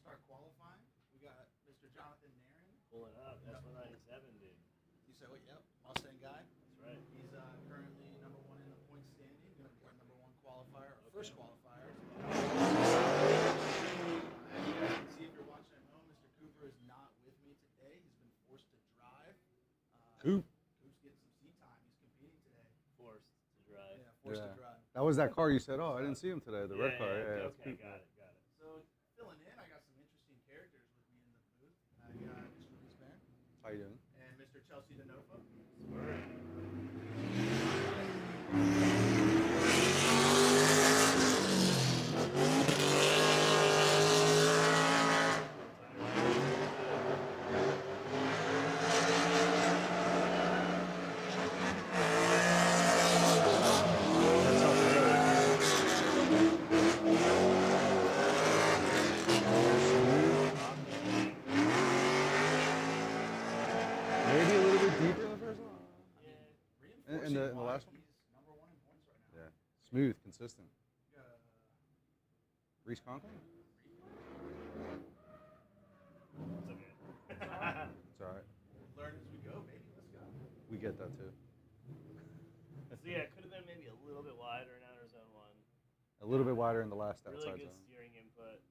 start qualifying. We got Mr. Jonathan Nairn. Pulling up. That's 197, dude. You said, what? Yep, Mustang guy. That's right. He's currently number one in the point standing. Going to be our number one qualifier, or first qualifier. As you guys can see if you're watching at home, Mr. Cooper is not with me today. He's been forced to drive. Coop. Coop's getting some seat time. He's competing today. Forced to drive. Yeah, forced to drive. That was that car you said, oh, I didn't see him today, the red car. Yeah, okay, got it. So, filling in, I got some interesting characters with me in the booth. I got Mr. Reese Bear. How you doing? And Mr. Chelsea DeNova. Maybe a little bit deeper in the first one? Yeah. In the last one? He's number one in points right now. Yeah. Smooth, consistent. You got, Reese Conklin? It's okay. It's all right. learn as we go, baby. Let's go. We get that too. So yeah, it could have been maybe a little bit wider in outer zone one. A little bit wider in the last Really outside good zone. steering input,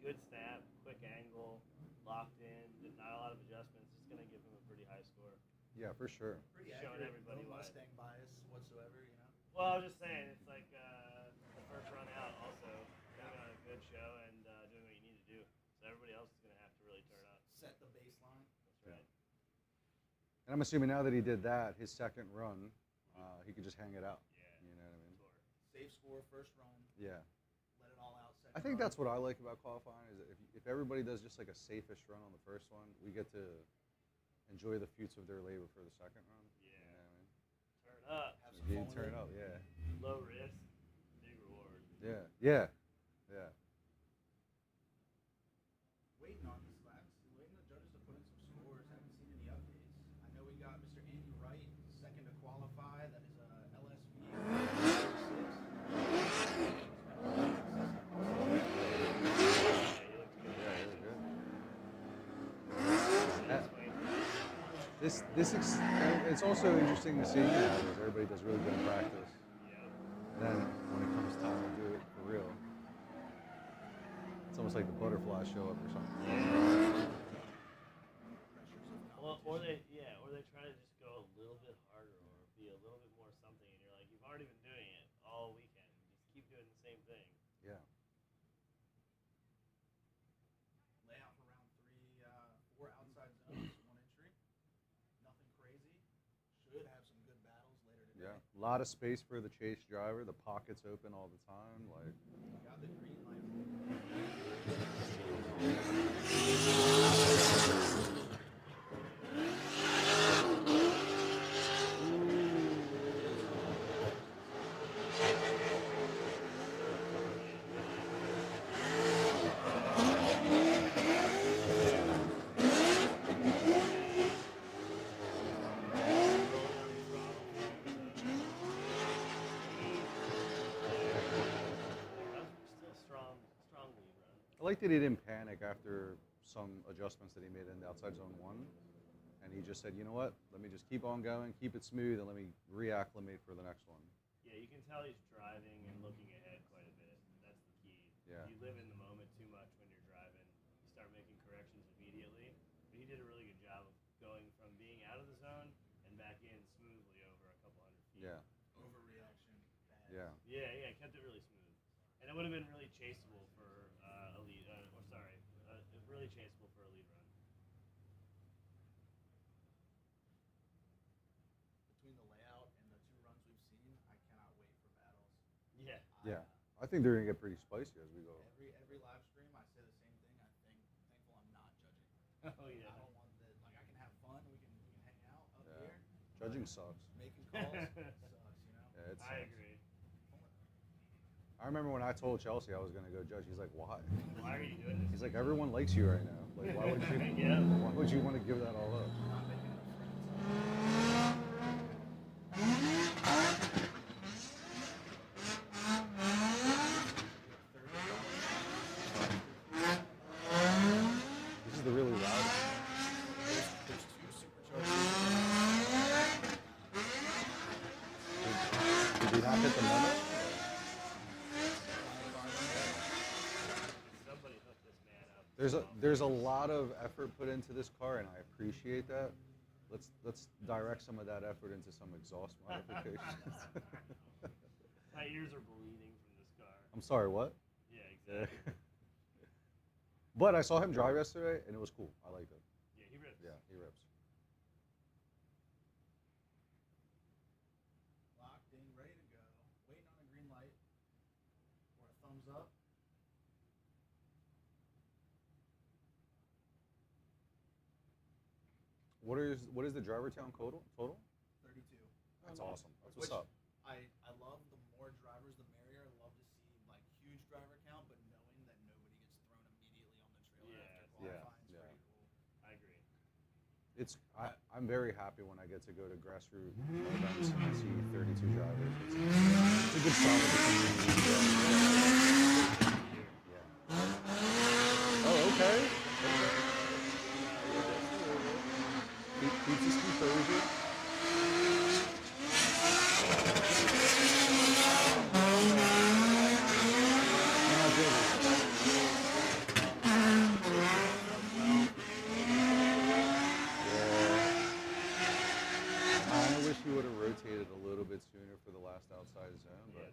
good snap, quick angle, locked in, not a lot of adjustments. It's gonna give him a pretty high score. Yeah, for sure. Pretty Showing accurate. everybody No why. Mustang bias whatsoever, you know. Well, I was just saying, it's like the first run out also putting on a good show and doing what you need to do. So everybody else is gonna have to really turn up. Set the baseline. That's right. And I'm assuming now that he did that, his second run, he could just hang it out. Yeah. You know what I mean? Safe score, first run. Yeah. Let it all out. Second I think run. that's what I like about qualifying is that if everybody does just like a safe-ish run on the first one, we get to enjoy the fruits of their labor for the second run. Yeah. You know what I mean? Turn up. Have some You fun did turn with up, yeah. Low risk, big reward. Yeah, yeah, yeah. Waiting on these laps. Waiting on the judges to put in some scores. Haven't seen any updates. I know we got Mr. Andy Wright, second to qualify. That is LSV. It's also interesting to see, because everybody does really good in practice. And then when it comes time to do it for real, it's almost like the butterflies show up or something. Well, or they try to just go a little bit harder or be a little bit more something, and you're like, you've already been doing it all weekend. Just keep doing the same thing. Yeah. Layout for round 3, 4 outside zones, 1 entry. Nothing crazy. Should have some good battles later today. Yeah. A lot of space for the chase driver. The pocket's open all the time. Like. Got the green light. Still strong lead run. I like that he didn't panic after some adjustments that he made in the outside zone 1. And he just said, you know what, let me just keep on going, keep it smooth, and let me reacclimate for the next one. Yeah, you can tell he's driving and looking ahead quite a bit. That's the key. Yeah. You live in the moment too much when you're driving. You start making corrections immediately. But he did a really good job of going from being out of the zone and back in smoothly over a couple hundred feet. Yeah. Overreaction. Bad. Yeah. Yeah, kept it really smooth. And it would have been really chaseable for a lead, really chaseable for a lead run. Between the layout and the 2 runs we've seen, I cannot wait for battles. Yeah. Yeah. I think they're going to get pretty spicy as we go. Every live stream, I say the same thing. Thankful I'm not judging. Oh yeah. I don't want that. Like I can have fun. We can hang out up Yeah. here. Judging sucks. Making calls sucks, you know. Yeah, it I sucks. agree. I remember when I told Chelsea I was going to go judge, he's like, why? Why are you doing this? He's like, everyone likes you right now. Like, why would you, Yeah. why would you want to give that all up? Not making enough friends. There's a lot of effort put into this car, and I appreciate that. Let's direct some of that effort into some exhaust modifications. My ears are bleeding from this car. I'm sorry, what? Yeah, exactly. But I saw him drive yesterday, and it was cool. I liked it. Yeah, he rips. Yeah, he rips. Locked in, ready to go. Waiting on a green light or a thumbs up. What is the driver town total? 32. That's awesome. That's Which what's up. I love the more drivers, the merrier. I love to see like huge driver count, but knowing that nobody gets thrown immediately on the trailer after Yeah, qualifying is yeah. pretty cool. I agree. I'm very happy when I get to go to grassroots events and I see 32 drivers. It's a good sign of the community. Yeah. Oh, okay. Keeps his composure. Rotated a little bit sooner for the last outside zone, but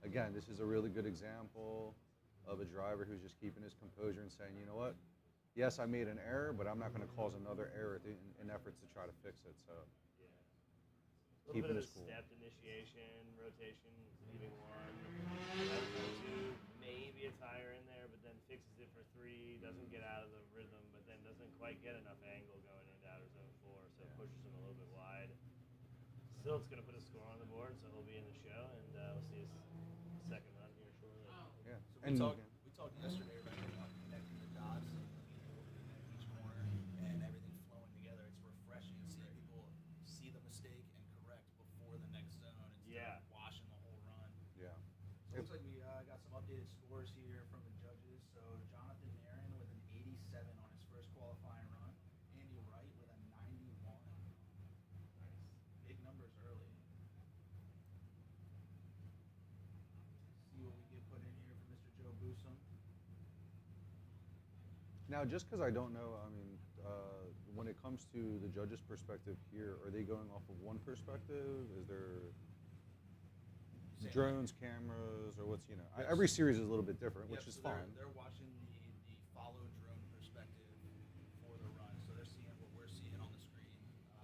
again, this is a really good example of a driver who's just keeping his composure and saying, you know what, yes, I made an error, but I'm not going to cause another error in efforts to try to fix it. So, a little bit of a stepped initiation, rotation, leaving one, two, maybe it's higher in there, but then fixes it for three, doesn't get out of the rhythm, but then doesn't quite get enough angle going into outer zone 4, so it pushes him a little bit wide. Still, it's going to put a score on the board, so he'll be in the show, and we'll see his second run here shortly. Yeah. So we talked yesterday, right, about connecting the dots, being able to connect each corner, and everything flowing together. It's refreshing seeing people see the mistake and correct before the next zone instead of washing the whole run. Yeah. So it looks like we got some updated scores here from the judges. So Jonathan Nairn with an 87 on his first qualifying run. Andy Wright with a 91. Big numbers early. See what we get put in here for Mr. Joe Boosum. Now, just because I don't know, I mean, when it comes to the judges' perspective here, are they going off of one perspective? Is there drones, cameras, or what's, every series is a little bit different, which is fine. They're watching the follow drone perspective for the run, so they're seeing what we're seeing on the screen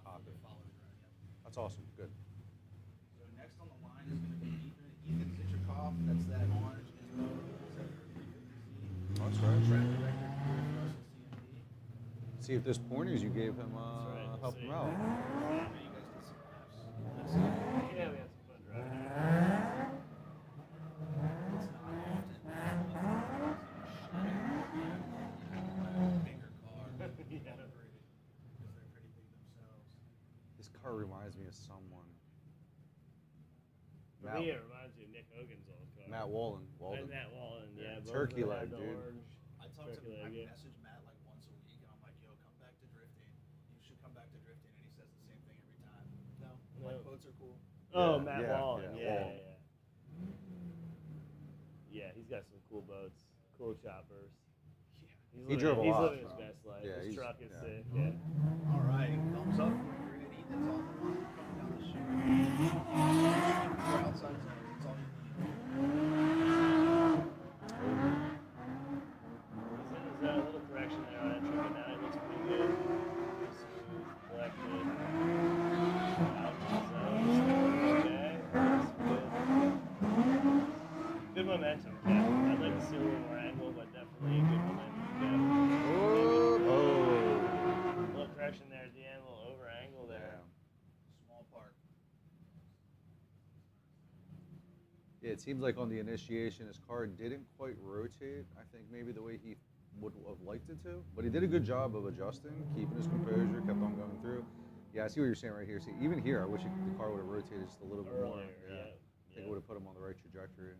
for the follow drone. Yep. That's awesome. Good. So next on the line is going to be Ethan Zichikoff. That's that orange Nismo 7350Z. That's right. Track director here for us at CMD. See if this pointers you gave him help him out. You guys did some laps. Let's see. Yeah, we had some fun driving. It's not often bigger car. Operated because they're pretty big themselves. This car reminds me of someone. For me, it reminds me of Nick Hogan's old car. Matt Wallen. And Matt Wallen, yeah. Turkey leg, dude. I message Matt like once a week, and I'm like, yo, come back to drifting. You should come back to drifting. And he says the same thing every time. No, my boats are cool. Oh, Matt Wallen. Wallen. Yeah, he's got some cool boats, cool choppers. Yeah. He drove a he's lot. living his best life. Yeah, his truck is sick. Yeah. Yeah. All right, thumbs up for Greg Ethan's on the line, coming down the chute. You're outside zone. That's all you need. There's a little correction there on entry, but now it looks pretty good. Smooth, collected. Out in the zone. Okay. That's good. Good momentum, Kev. I'd like to see a little more angle, but definitely good momentum, Kev. A little correction there at the end, a little over angle there. Small part. Yeah, it seems like on the initiation, his car didn't quite rotate. I think maybe the way he would have liked it to, but he did a good job of adjusting, keeping his composure, kept on going through. Yeah, I see what you're saying right here. See, even here, I wish the car would have rotated just a little bit more. Yeah. I think it would have put him on the right trajectory.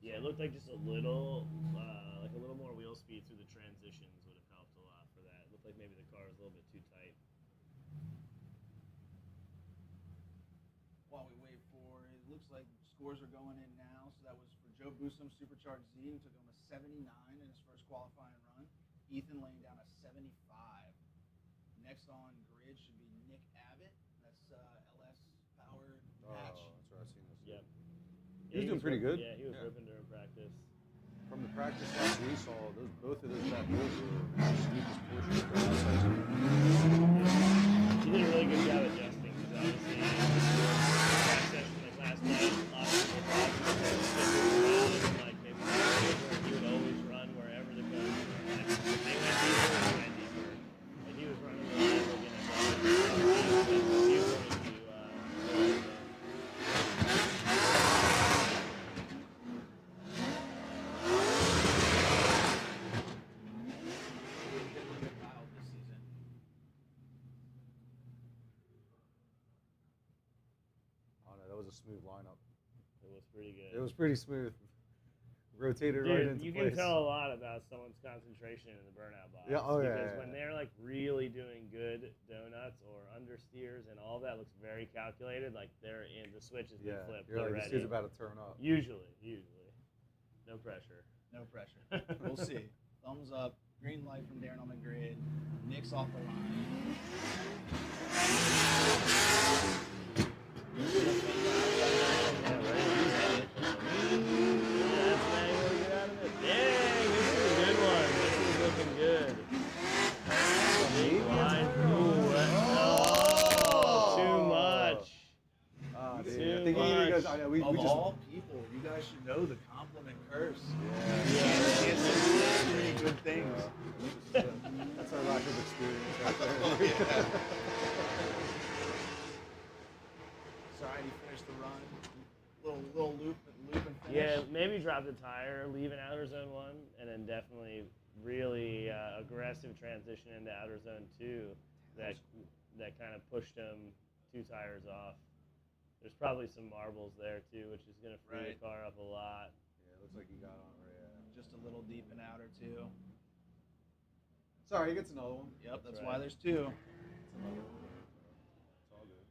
Yeah, it looked like just a little more wheel speed through the transitions would have helped a lot for that. It looked like maybe the car was a little bit too tight. While we wait for it, looks like scores are going in now. So that was for Joe Boosum supercharged Z and took him a 79 in his first qualifying run. Ethan laying down a 75. Next on grid should be Nick Abbott. That's LS powered patch. Oh, that's right. I've seen this. Yep. He was doing pretty good. Yeah, he was ripping during practice. From the practice laps we saw, both of those back wheels were the steepest portion of the outside. He did a really good job adjusting because obviously access in the class night, lots of people around and like maybe he would always run wherever the coach like they went deeper, he went deeper. Like he was running reliable against all the he was willing to smooth lineup. It was pretty good. It was pretty smooth. Rotated Dude, right into you place. can tell a lot about someone's concentration in the burnout box. Yeah, because when they're like really doing good donuts or understeers and all that looks very calculated, like they're in the switch has been flipped. You're like, ready. this dude's about to turn up. Usually. No pressure. No pressure. We'll see. Thumbs up. Green light from Darren on the grid. Nick's off the line. Of all people, you guys should know the compliment curse. Yeah. Can't say so many good things. That's our lack of experience right there. Sorry, you finished the run. Little loop and finish. Yeah, maybe drop the tire, leave in outer zone 1, and then definitely really aggressive transition into outer zone 2 that kind of pushed him 2 tires off. There's probably some marbles there too, which is going to free the car up a lot. Yeah, it looks like he got on right. Just a little deep in outer too. Sorry, he gets another one. Yep, that's why there's 2. It's another one. It's all good.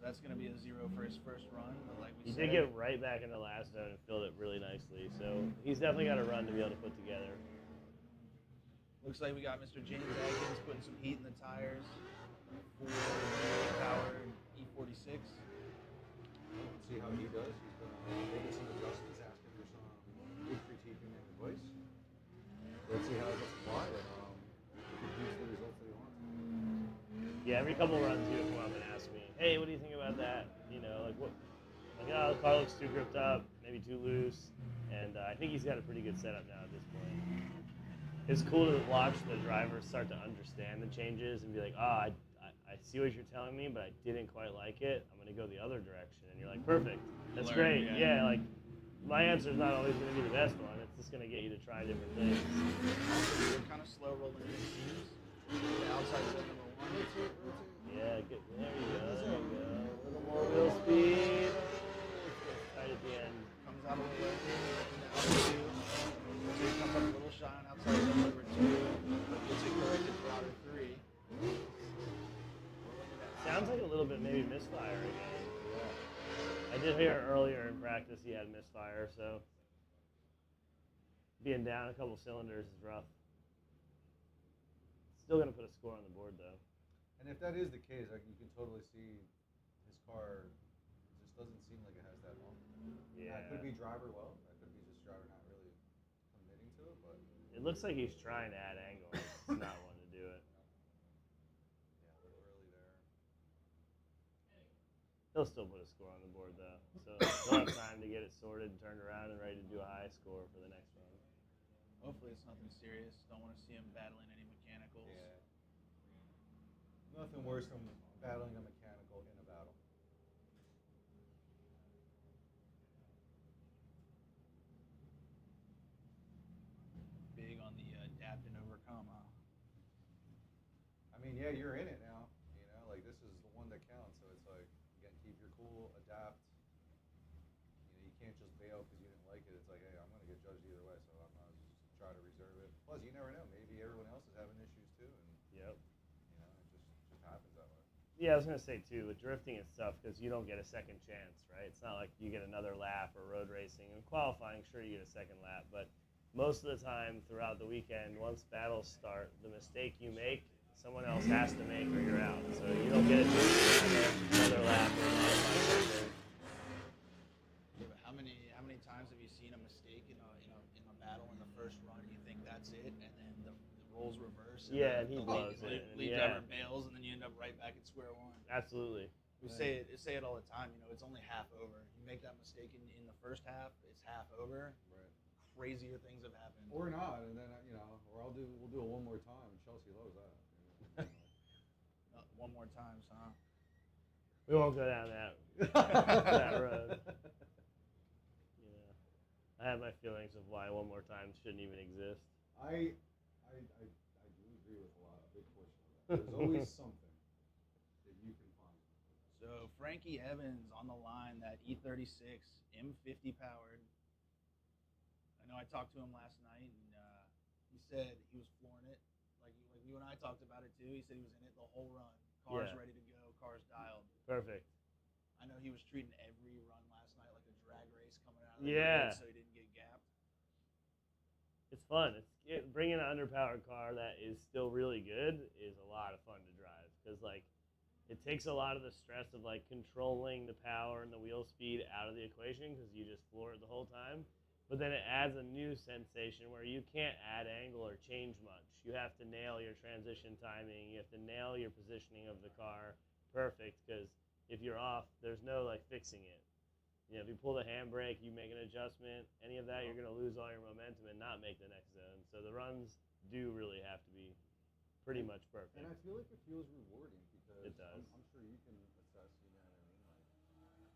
So that's going to be a 0 for his first run. But like we he said, did get right back in the last zone and filled it really nicely. So he's definitely got a run to be able to put together. Looks like we got Mr. James Atkins putting some heat in the tires for powered E46. Let's see how he does. He's going to make some adjustments, asking for some good critiquing and advice. Let's see how it gets applied and produce the results that he wants. Yeah, every couple runs he would come up and ask me, hey, what do you think about that? You know, like what? Like, oh, the car looks too gripped up, maybe too loose. And I think he's got a pretty good setup now at this point. It's cool to watch the drivers start to understand the changes and be like, I see what you're telling me, but I didn't quite like it. I'm going to go the other direction. And you're like, perfect. That's great. Yeah, like, my answer is not always going to be the best one. It's just going to get you to try different things. We're kind of slow rolling in the seams. The outside is number 1. Yeah, there you go. There you go. A little more wheel speed. Right at the end. Comes out a little late. So he comes up a little shy on outside zone number 2. But gets it corrected for outer 3. Sounds like a little bit maybe misfire again. Yeah. I did hear earlier in practice he had misfire, so being down a couple cylinders is rough. Still going to put a score on the board, though. And if that is the case, like, you can totally see his car just doesn't seem like it has that long. Yeah. That could be driver well. That could be just driver not really committing to it, but it looks like he's trying to add angle. It's not one to do it. Yeah, a little early there. He'll still put a score on the board, though. So he'll have time to get it sorted and turned around and ready to do a high score for the next run. Hopefully it's nothing serious. Don't want to see him battling any mechanicals. Yeah. Nothing worse than battling a mechanical in a battle. Big on the adapt and overcome, huh? I mean, yeah, you're in it now. You know, like, this is the one that counts. So it's like, again, keep your cool, adapt. You know, you can't just bail because you didn't like it. It's like, hey, I'm going to get judged either way, so I'm going to just try to reserve it. Plus, you never know. Maybe everyone else is having issues too, and Yep. you know, it just happens that way. Yeah, I was gonna say too. With drifting, it's tough because you don't get a second chance, right? It's not like you get another lap or road racing. In qualifying, sure you get a second lap, but most of the time throughout the weekend, once battles start, the mistake you make, someone else has to make or you're out. So you don't get a chance to have another lap or modify something. Yeah, but how many times have you seen a mistake in a battle in the first run and you think that's it, and then the roles reverse? And Yeah, and he the blows lead, it. lead Yeah. driver bails, and then you end up right back at square one. Absolutely. We say it all the time. You know, it's only half over. You make that mistake in the first half, it's half over. Right. Crazier things have happened. Or not, and then or we'll do it one more time, and Chelsea loves that. One more time, huh? We won't go down that road. I have my feelings of why one more time shouldn't even exist. I do agree with a big portion of that. There's always something that you can find. So Frankie Evans on the line, that E36 M50 powered. I know I talked to him last night, and he said he was flooring it. Like you and I talked about it too. He said he was in it the whole run. Cars ready to go. Cars dialed. Perfect. I know he was treating every run last night like a drag race coming out of the grid, so he didn't get gapped. It's fun. Bringing an underpowered car that is still really good is a lot of fun to drive because it takes a lot of the stress of controlling the power and the wheel speed out of the equation because you just floor it the whole time. But then it adds a new sensation where you can't add angle or change much. You have to nail your transition timing. You have to nail your positioning of the car perfect because if you're off, there's no fixing it. If you pull the handbrake, you make an adjustment, any of that, you're going to lose all your momentum and not make the next zone. So the runs do really have to be pretty much perfect. And I feel like it feels rewarding because it does. I'm sure you can assess, you know what I mean?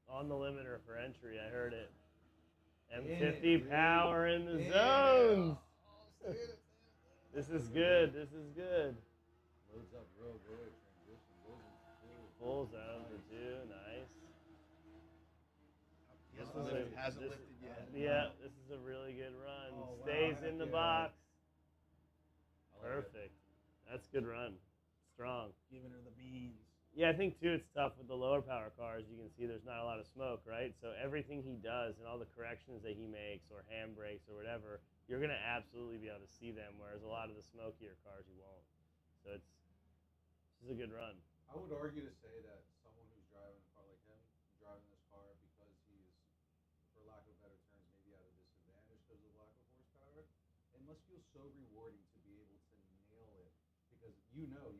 On the limiter for entry, I heard it. M50 power in the zones. This is good. This is good. Loads up real good. Transition goes into full zone for two. Nice. It hasn't lifted yet. Yeah, this is a really good run. Oh, wow. Stays in the box. Perfect. That's good run. Strong. Giving her the beans. Yeah, I think too it's tough with the lower power cars. You can see there's not a lot of smoke, right? So everything he does and all the corrections that he makes or handbrakes or whatever, you're going to absolutely be able to see them, whereas a lot of the smokier cars you won't. So this is a good run. I would argue to say that someone who's driving a car like him, driving this car because he's, for lack of better terms, maybe at a disadvantage because of lack of horsepower, it must feel so rewarding to be able to nail it because you have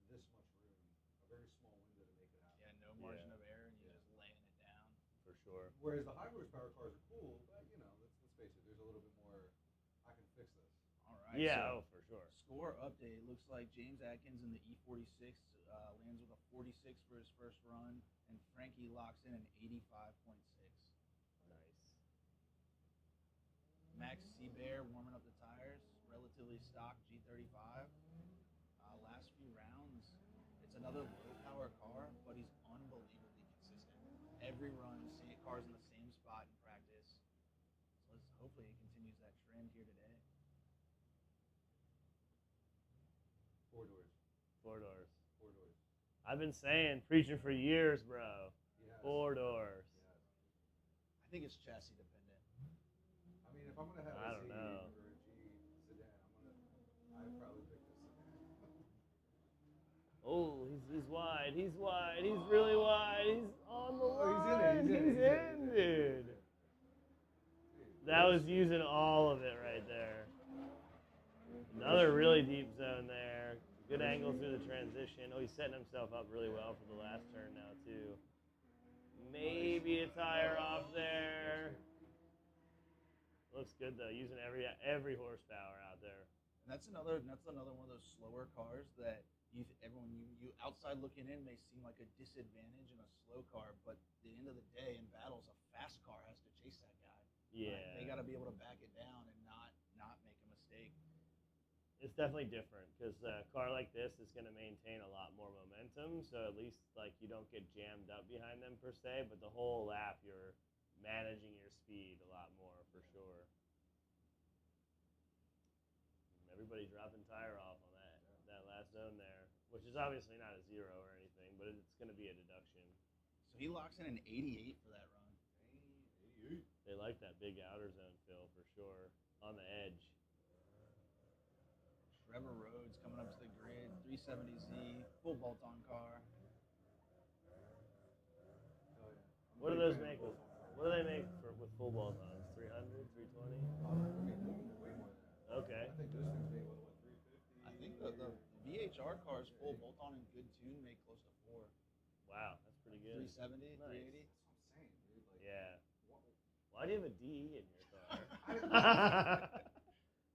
this much room, a very small window to make it happen. Yeah, no margin of error, and you're just laying it down. For sure. Whereas the high horsepower cars are cool, but let's face it, there's a little bit more. I can fix this. All right. Yeah, for sure. Score update. Looks like James Atkins in the E46 lands with a 46 for his first run, and Frankie locks in an 85.6. Nice. Max Seabear warming up the tires. Relatively stock G35. Last few rounds, it's another low-power car, but he's unbelievably consistent. Every run, cars in the same spot in practice. So hopefully it continues that trend here today. Four doors. Four doors. Four doors. I've been preaching for years, bro. Yes. 4 doors. Yes. I think it's chassis dependent. I mean, if I'm gonna have I a don't Z know. or a G sedan, I'd probably pick the sedan. Oh, he's wide. He's wide. He's really wide. He's on the line. He's in, dude. That was using all of it right there. Another really deep zone there. Good angle through the transition. Oh, he's setting himself up really well for the last turn now, too. Maybe a tire off there. Looks good, though, using every horsepower out there. And that's another one of those slower cars that everyone you outside looking in may seem like a disadvantage in a slow car, but at the end of the day, in battles, a fast car has to chase that guy. Yeah. They got to be able to back it down and not make a mistake. It's definitely different because a car like this is going to maintain a lot more momentum, so at least you don't get jammed up behind them per se, but the whole lap you're managing your speed a lot more for sure. Everybody dropping tire off on that last zone there. which is obviously not a 0 or anything, but it's going to be a deduction. So he locks in an 88 for that run. 88. They like that big outer zone fill for sure on the edge. Trevor Rhodes coming up to the grid, 370Z, full bolt-on car. Oh, yeah. What do those make with? What do they make with full bolt-ons? 300, 320? Way more than that. Okay. I think those things make what 350. I think the VHR cars full bolt-on and good tune make close to 4. Wow, that's pretty good. 370, Nice. 380. That's what I'm saying, dude. Like, Yeah. what- Why do you have a DE in your car? I-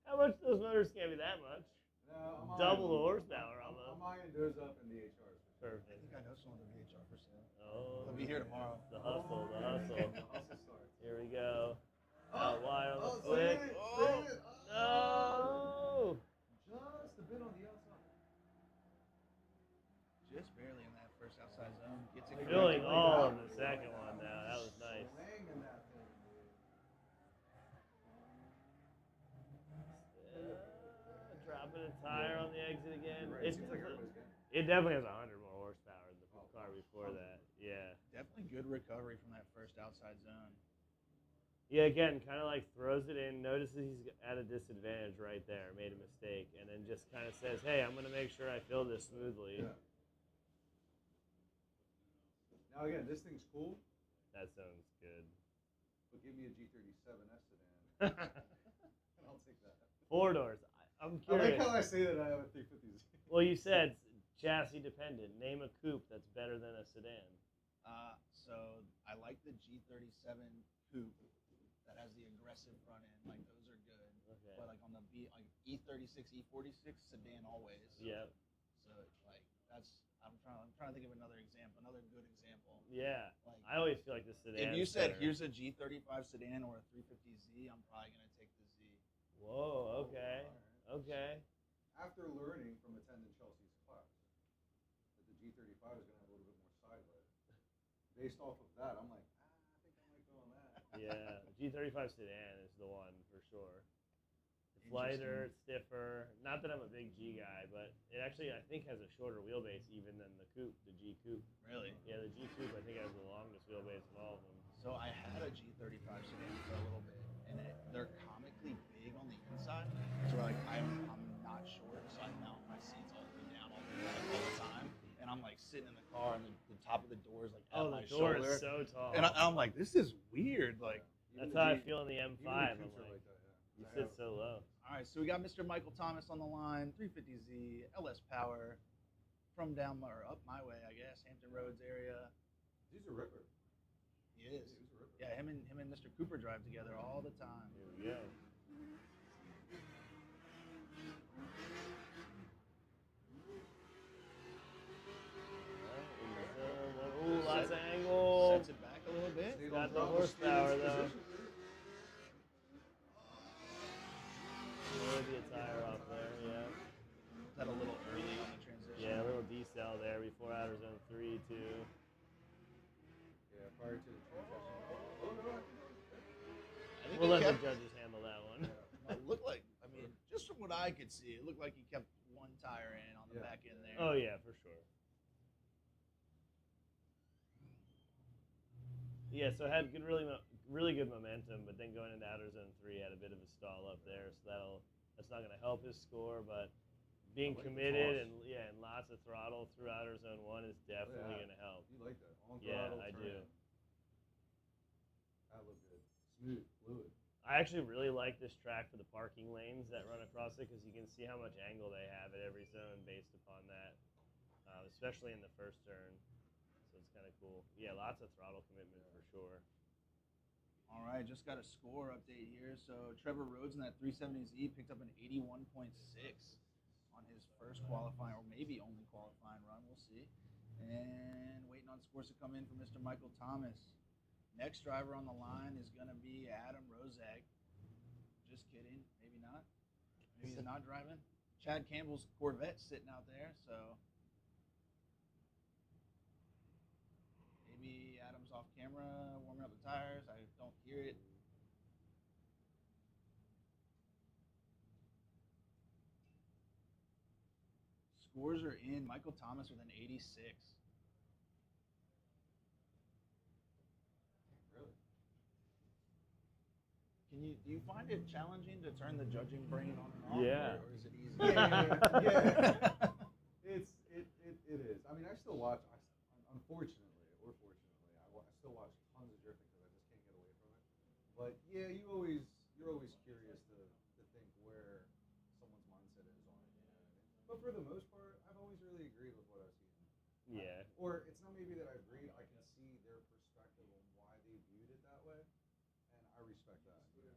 How much those motors can't be that much? No, I'm Double the eyeing- horsepower I'm almost. eyeing those up in the HRs. I Perfect. think I know someone with a VHR for sale. Oh. They'll be here tomorrow. The hustle, the hustle. The hustle starts. Here we go. Out wide on the Oh, flick. save it, Oh, save it. no! Just a bit on the outside. Just barely in that first outside zone. Gets it Feeling corrected. all of the second one now. That was nice. Swinging that thing, dude. Dropping a tire on the exit again. Right, it seems like everybody's getting it. It definitely has 100 more horsepower than the Oh, car before that. Yeah. Definitely good recovery from that first outside zone. Yeah, again, kind of like throws it in, notices he's at a disadvantage right there, made a mistake, and then just kind of says, hey, I'm going to make sure I fill this smoothly. Yeah. Now again, this thing's cool, That sounds good. but give me a G37S sedan, and I'll take that. 4 doors. I'm I like curious. how I say that I have a 350Z. Well, you said chassis dependent. Name a coupe that's better than a sedan. So I like the G37 coupe that has the aggressive front end. Like those are good. Okay. But like on the E36, E46 sedan always. Yeah. So like that's I'm trying to think of another good example. Yeah. Like I always feel like the sedan. if you said here's a G35 sedan or a 350Z, I'm probably gonna take the Z. Whoa. Okay. Alright. Okay. After learning from attending Chelsea's class that the G35 is going to have a little bit more side load, based off of that, I'm like, I think I might go on that. Yeah. The G35 sedan is the one for sure. It's lighter, it's stiffer. Not that I'm a big G guy, but it actually I think has a shorter wheelbase even than the coupe, the G coupe. Really? Yeah, the G coupe I think has the longest wheelbase of all of them. So I had a G35 sedan for a little bit, and they're comically big on the inside. So like I'm not short, so I mount my seats all the way down all the time, and I'm like sitting in the car, and the top of the door is like at my the door shoulder, is so tall. and I'm like, this is weird. Like, That's Even how I the G- feel in the M5. even the I'm coupes are like, like that, yeah. you I sit have- so low. all right, so we got Mr. Michael Thomas on the line, 350Z, LS Power, from down or up my way, I guess, Hampton Roads area. He's a ripper. He is. He's a ripper. Yeah, him and Mr. Cooper drive together all the time. Here we go. Ooh, lots of angle. Sets it back a little bit. Stayed Got on the top, horsepower, stayed in his though. position, dude. There be a tire off there, yeah. Is that a little early on the transition? Yeah, a little decel there before outer zone 3, too. Yeah, prior to the transition. Oh, no, I think that was good. I think We'll he let the kept- judges handle that one. It looked like, I mean, just from what I could see, it looked like he kept one tire in on the Yeah. back end there. Oh, yeah, for sure. Yeah, so had good, really good momentum, but then going into outer zone 3 had a bit of a stall up there, so that's not going to help his score, but being I like the committed toss. and lots of throttle through outer zone 1 is definitely Yeah. going to help. You like that? On Yeah, throttle, I turn do. in. That looked good. Smooth, fluid. I actually really like this track for the parking lanes that run across it because you can see how much angle they have at every zone based upon that, especially in the first turn. So it's kind of cool. Yeah, lots of throttle commitment for sure. All right, just got a score update here. So Trevor Rhodes in that 370Z picked up an 81.6 on his first qualifying, or maybe only qualifying run. We'll see. And waiting on scores to come in for Mr. Michael Thomas. Next driver on the line is going to be Adam Rozak. Just kidding. Maybe not. Maybe he's not driving. Chad Campbell's Corvette sitting out there, so maybe Adam's off camera warming up the tires. I don't hear it. scores are in. Michael Thomas with an 86. Really? Do you find it challenging to turn the judging brain on and off? Yeah. Or is it easy? Yeah. It is. I mean, I still watch. Unfortunately or fortunately, I still watch tons of drifting because I just can't get away from it. But yeah, you're always curious to think where someone's mindset is on it. You know what I mean? But for the most part, I've always really agreed with what I've seen. Yeah. Or it's not maybe that I agreed. I can see their perspective on why they viewed it that way, and I respect that. You know?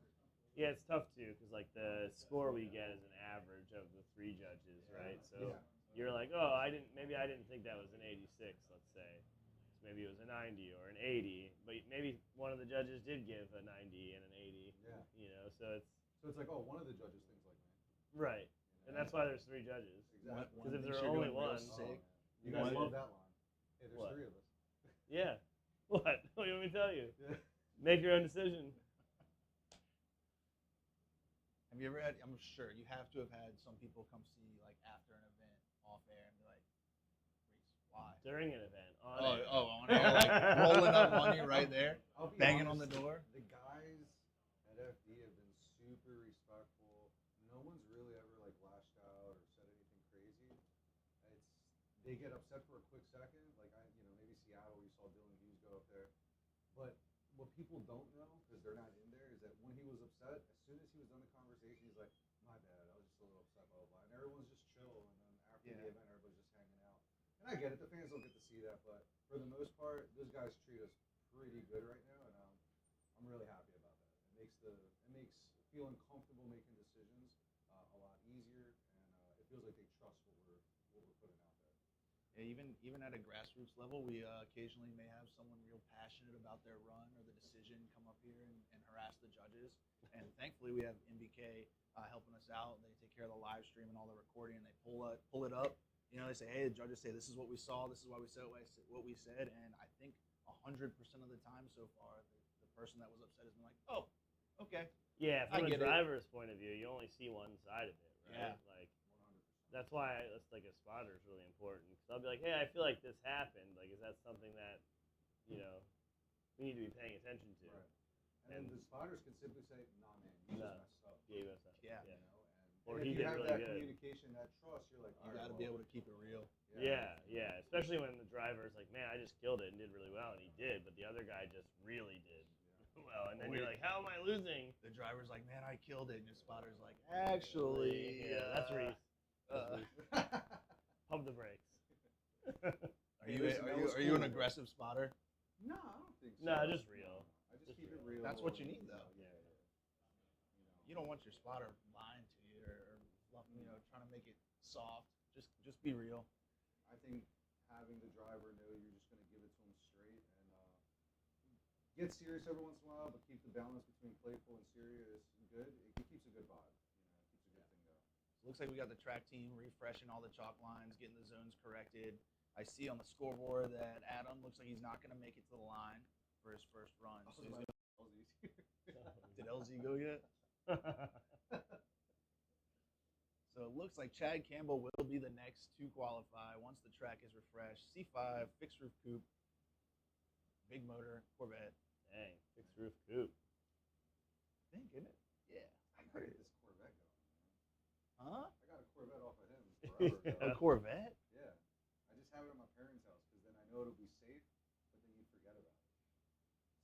Yeah, it's tough too because like the score we get is an average of the 3 judges, right? So you're like, oh, I didn't think that was an 86, let's say. So maybe it was a 90 or an 80, but maybe one of the judges did give a 90 and an 80. Yeah. You know, so it's like, oh, one of the judges thinks like me. right, You and know? that's why there's 3 judges. Exactly. Because if there were only one, you guys love that line. Hey, there's What? 3 of us. yeah. What? What do you want me to tell you? Yeah. Make your own decision. Have you ever had? I'm sure you have to have had some people come see like after an event off air and be like, "Reese, why?" During an event, on air. On air, like rolling up money right there, I'll be banging on honest, the door. The guys at FD have been super respectful. No one's really ever like lashed out or said anything crazy. They get upset for a quick second, like maybe Seattle, you saw Dylan Hughes go up there. But what people don't know, because they're not in there, is that when he was upset, as soon as he was done the conversation, he's like, "My bad, I was just a little upset, blah blah blah." And everyone's just chill, and then after the event, everybody's just hanging out. And I get it, the fans don't get to see that, but for the most part, those guys treat us pretty good right now, and I'm really happy about that. It makes feeling comfortable making decisions a lot easier, and it feels like they trust what we're putting out there. Yeah, even at a grassroots level, we occasionally may have someone real passionate about their run or the decision come up here and harass the judges. And thankfully, we have MBK helping us out. They take care of the live stream and all the recording, and they pull it up. You know, they say, "Hey, the judges say this is what we saw. This is why we said what we said." And I think 100% of the time so far, the person that was upset has been like, "Oh, okay." Yeah, I from a get it. driver's point of view, you only see one side of it, right? Yeah. Like, that's why that's like a spotter is really important. Because I'll be like, hey, I feel like this happened. Like, is that something that, we need to be paying attention to? Right. And then the spotters can simply say, "Nah, man, you just messed up." Yeah, you messed up. Yeah. You know, Or and he if you did have really that good. communication, that trust, you're like, You got to be able to keep it real. Yeah. Especially when the driver's like, man, I just killed it and did really well, and he did, but the other guy just really did well. And then you're like, how am I losing? The driver's like, "Man, I killed it," and the spotter's like, "Actually, that's Reese. Pump the brakes. Are you an aggressive spotter? No, I don't think so. No, just real. I just keep it real. That's what you need, though. Yeah. You don't want your spotter lying to you or trying to make it soft. Just be real. I think having the driver know you're just going to give it to him straight and get serious every once in a while, but keep the balance between playful and serious good. It keeps a good vibe. It keeps a good thing going. So it looks like we got the track team refreshing all the chalk lines, getting the zones corrected. I see on the scoreboard that Adam looks like he's not going to make it to the line for his first run. So did LZ go yet? So it looks like Chad Campbell will be the next to qualify once the track is refreshed. C5, fixed roof coupe, big motor, Corvette. Dang, fixed roof coupe. I think, isn't it? Yeah. I gotta get this Corvette going, man. Huh? I got a Corvette off of him forever ago. A Corvette? Yeah. I just have it at my parents' house because then I know it'll be safe, but then you forget about it.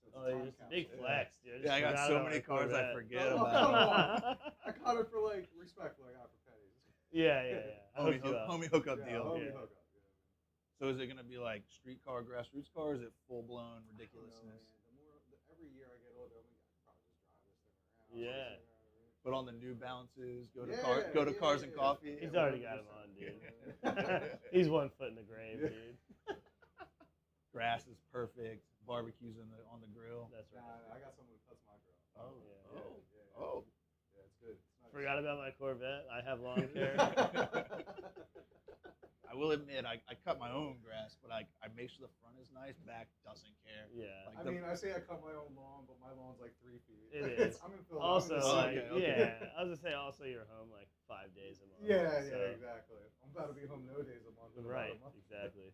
So it's a time It's a capsule. big flex, dude. Yeah, I got so many cars I forget Oh, about. come on. I caught it for like respectful. I got it for pennies. Yeah. Homie hookup Yeah, deal. homie Yeah. hookup, you know what I mean? So is it gonna be like street car, grassroots car, or is it full blown ridiculousness? Every year I get older, I'm like, I could probably just drive this thing around. Yeah. You know what I mean? Put on the New Balances, go to Yeah, Cars and yeah. Coffee. He's already got him on, dude. He's 1 foot in the grave, dude. Grass is perfect. Barbecues on the grill. That's right. Nah, I got someone who cuts my grill. Oh, yeah. Yeah, it's good. It's nice. Forgot about my Corvette. I have lawn care. I will admit, I cut my own grass, but I make sure the front is nice. Back doesn't care. Yeah. Like I mean, I say I cut my own lawn, but my lawn's like like 3 feet. It is. I'm in Philly. Also, I'm in the like, city. yeah, I was gonna say also you're home like 5 days a month. Yeah, so. exactly. I'm about to be home no days a month. In about Right, a month. exactly.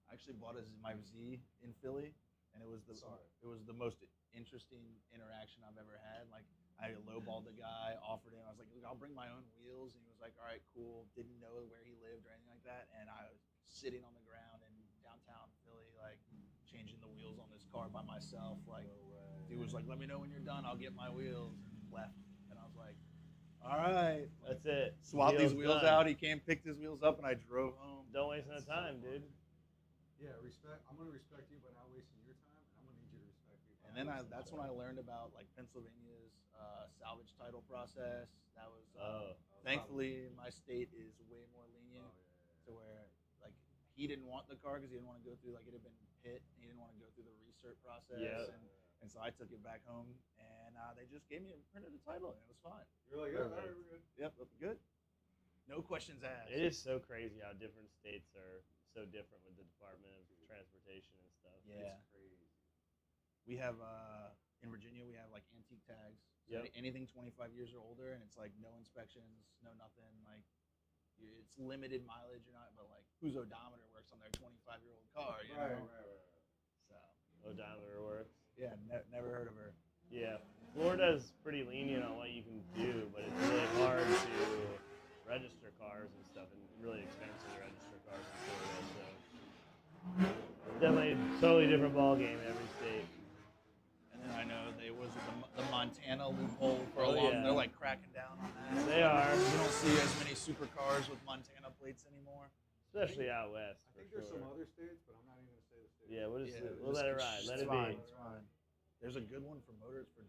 I actually bought my Z in Philly, and it was the most interesting interaction I've ever had. Like, I lowballed the guy, offered him. I was like, "Look, I'll bring my own wheels," and he was like, "All right, cool." Didn't know where he lived or anything like that, and I was sitting on the ground in downtown Philly, like changing the wheels on this car by myself. Like, dude was like, "Let me know when you're done. I'll get my wheels." And left, and I was like, "All right, That's it. swap these wheels done. out." He came, picked his wheels up, and I drove home. Don't waste no time, dude. Yeah, respect. I'm gonna respect you by not wasting your time, and I'm gonna need you to respect me. And then that's when I learned about like Pennsylvania's salvage title process. That was thankfully my state is way more lenient to where like he didn't want the car because he didn't want to go through like it had been pit. And he didn't want to go through the recert process. Yeah. And so I took it back home, and they just gave me a printed a title, and it was fine. You're like, yeah, all right, we're good. Yep, good. No questions asked. It is so crazy how different states are so different with the Department of Transportation and stuff. Yeah. It's crazy. We have in Virginia we have like antique tags. So Yep. anything 25 years or older, and it's like no inspections, no nothing. Like it's limited mileage or not, but like whose odometer works on their 25-year-old car? You know? Right. So Odometer works. yeah, never heard of her. Yeah. Florida's pretty lenient on what you can do, but it's really hard to register cars and stuff, and really expensive to register cars in Florida. So definitely a totally different ball game in every state. And then I know they was the Montana loophole for a Oh, long. yeah. They're like cracking down on that. They are, You don't see as many supercars with Montana plates anymore. especially out west. I think for there's sure. some other states, but I'm not even gonna say the state. Yeah, we'll just- let it ride. Let it's it fine, be. It's fine. There's a good one for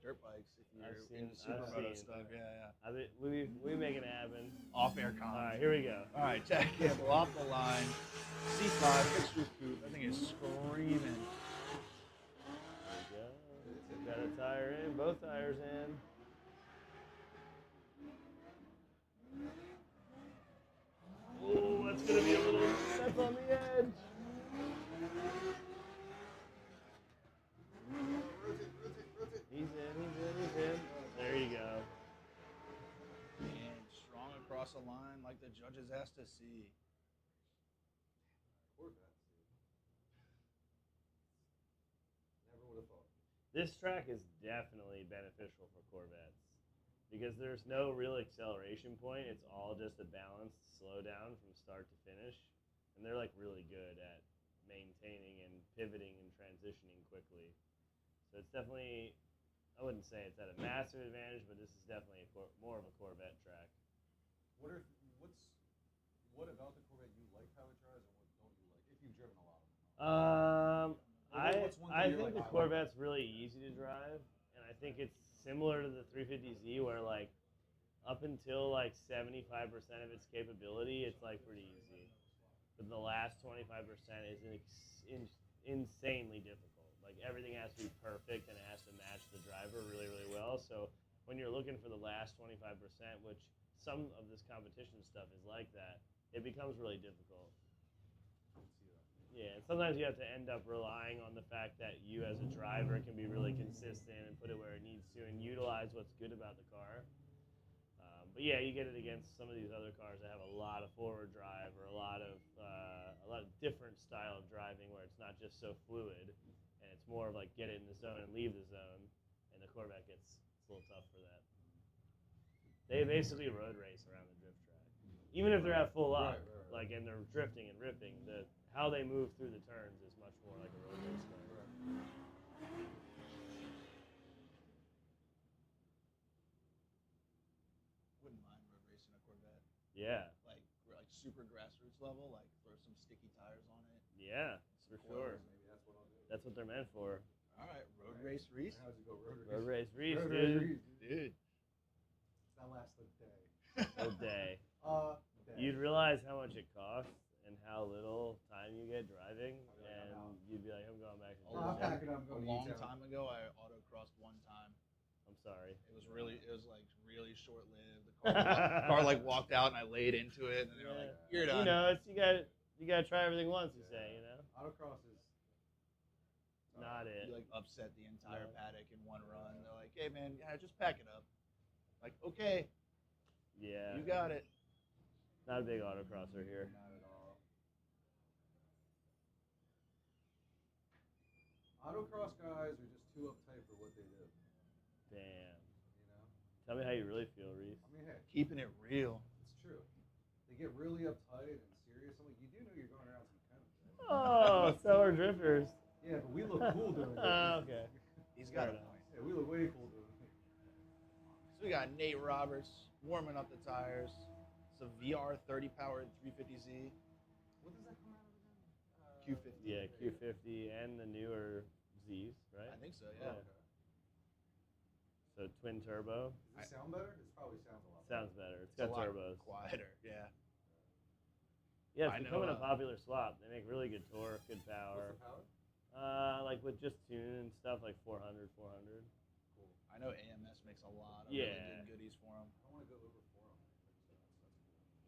dirt bikes if you're I've into seen- I've supermoto seen. stuff. Yeah. We make it happen. Off-air All comms. right, here we go. All right, Jack Campbell off the line. C5 fixtures coupe. That thing is screaming. There we go. Got a tire in, both tires in. Oh, that's gonna be a little step on the edge. Rotate. He's in. There you go. And strong across the line like the judges asked to see. Corvette. Never would have thought. This track is definitely beneficial for Corvettes because there's no real acceleration point. It's all just a balanced slowdown from start to finish. And they're like really good at maintaining and pivoting and transitioning quickly. So it's definitely, I wouldn't say it's at a massive advantage, but this is definitely more of a Corvette track. What about the Corvette you like how it drives, and what don't you like? If you've driven a lot of them. What's one thing I you're think like, the I like Corvette's really easy to drive, and I think it's similar to the 350Z where like up until like 75% of its capability, it's like pretty easy. But the last 25% is insanely difficult. Like everything has to be perfect and it has to match the driver really, really well. So when you're looking for the last 25%, which some of this competition stuff is like that, it becomes really difficult. Yeah, and sometimes you have to end up relying on the fact that you as a driver can be really consistent and put it where it needs to and utilize what's good about the car. But yeah, you get it against some of these other cars that have a lot of forward drive or a lot of different style of driving where it's not just so fluid and it's more of like get it in the zone and leave the zone, and the Corvette it's a little tough for that. They basically road race around the drift track, even if they're at full up, Right. like and they're drifting and ripping. How they move through the turns is much more like a road race car. Wouldn't mind road racing a Corvette. Yeah, Like super grassroots level, like throw some sticky tires on it. yeah, for sure. Maybe that's what I'll do. That's what they're meant for. All right, road race Reese. How's it go? Road race Reese, Road race dude. Reese. Dude. That lasts a day. All day. Day. You'd realize how much it costs and how little time you get driving, I'd be like, and I'm out. you'd be like, I'm going back to I'm Jersey. packing up, A going long to E-town. time ago, I autocrossed one time. I'm sorry. It was like really short lived. The car like walked out and I laid into it, and they were like, "You're done." You know, you got to try everything once. You say, you know. Autocross is not it. You like upset the entire No. paddock in one run. They're like, hey man, yeah, just pack it up. Like, okay, Yeah. you got it. Not a big autocrosser here. Not at all. Autocross guys are just too uptight for what they do. Damn. You know? Tell me how you really feel, Reese. I mean, hey, Keeping it real. it's true. They get really uptight and serious. I'm like, you do know you're going around some cones, right? Oh, so are drifters. Yeah, but we look cool doing it. Okay. He's got a Fair enough. point. Yeah, we look way cool doing it. So we got Nate Roberts warming up the tires. It's a VR 30 powered 350Z. What does that come out of again? Q50. Yeah, Q50 and the newer Zs, right? I think so, yeah. Okay. So twin turbo. Does it sound better? It probably sounds a lot better. Sounds better. It's a got lot turbos. quieter, yeah. Yeah, I it's know, becoming a popular swap. They make really good torque, good power. What's the power? Like with just tune and stuff, like 400, 400. Cool. I know AMS makes a lot of Yeah. really good goodies for him. I don't want to go over 400.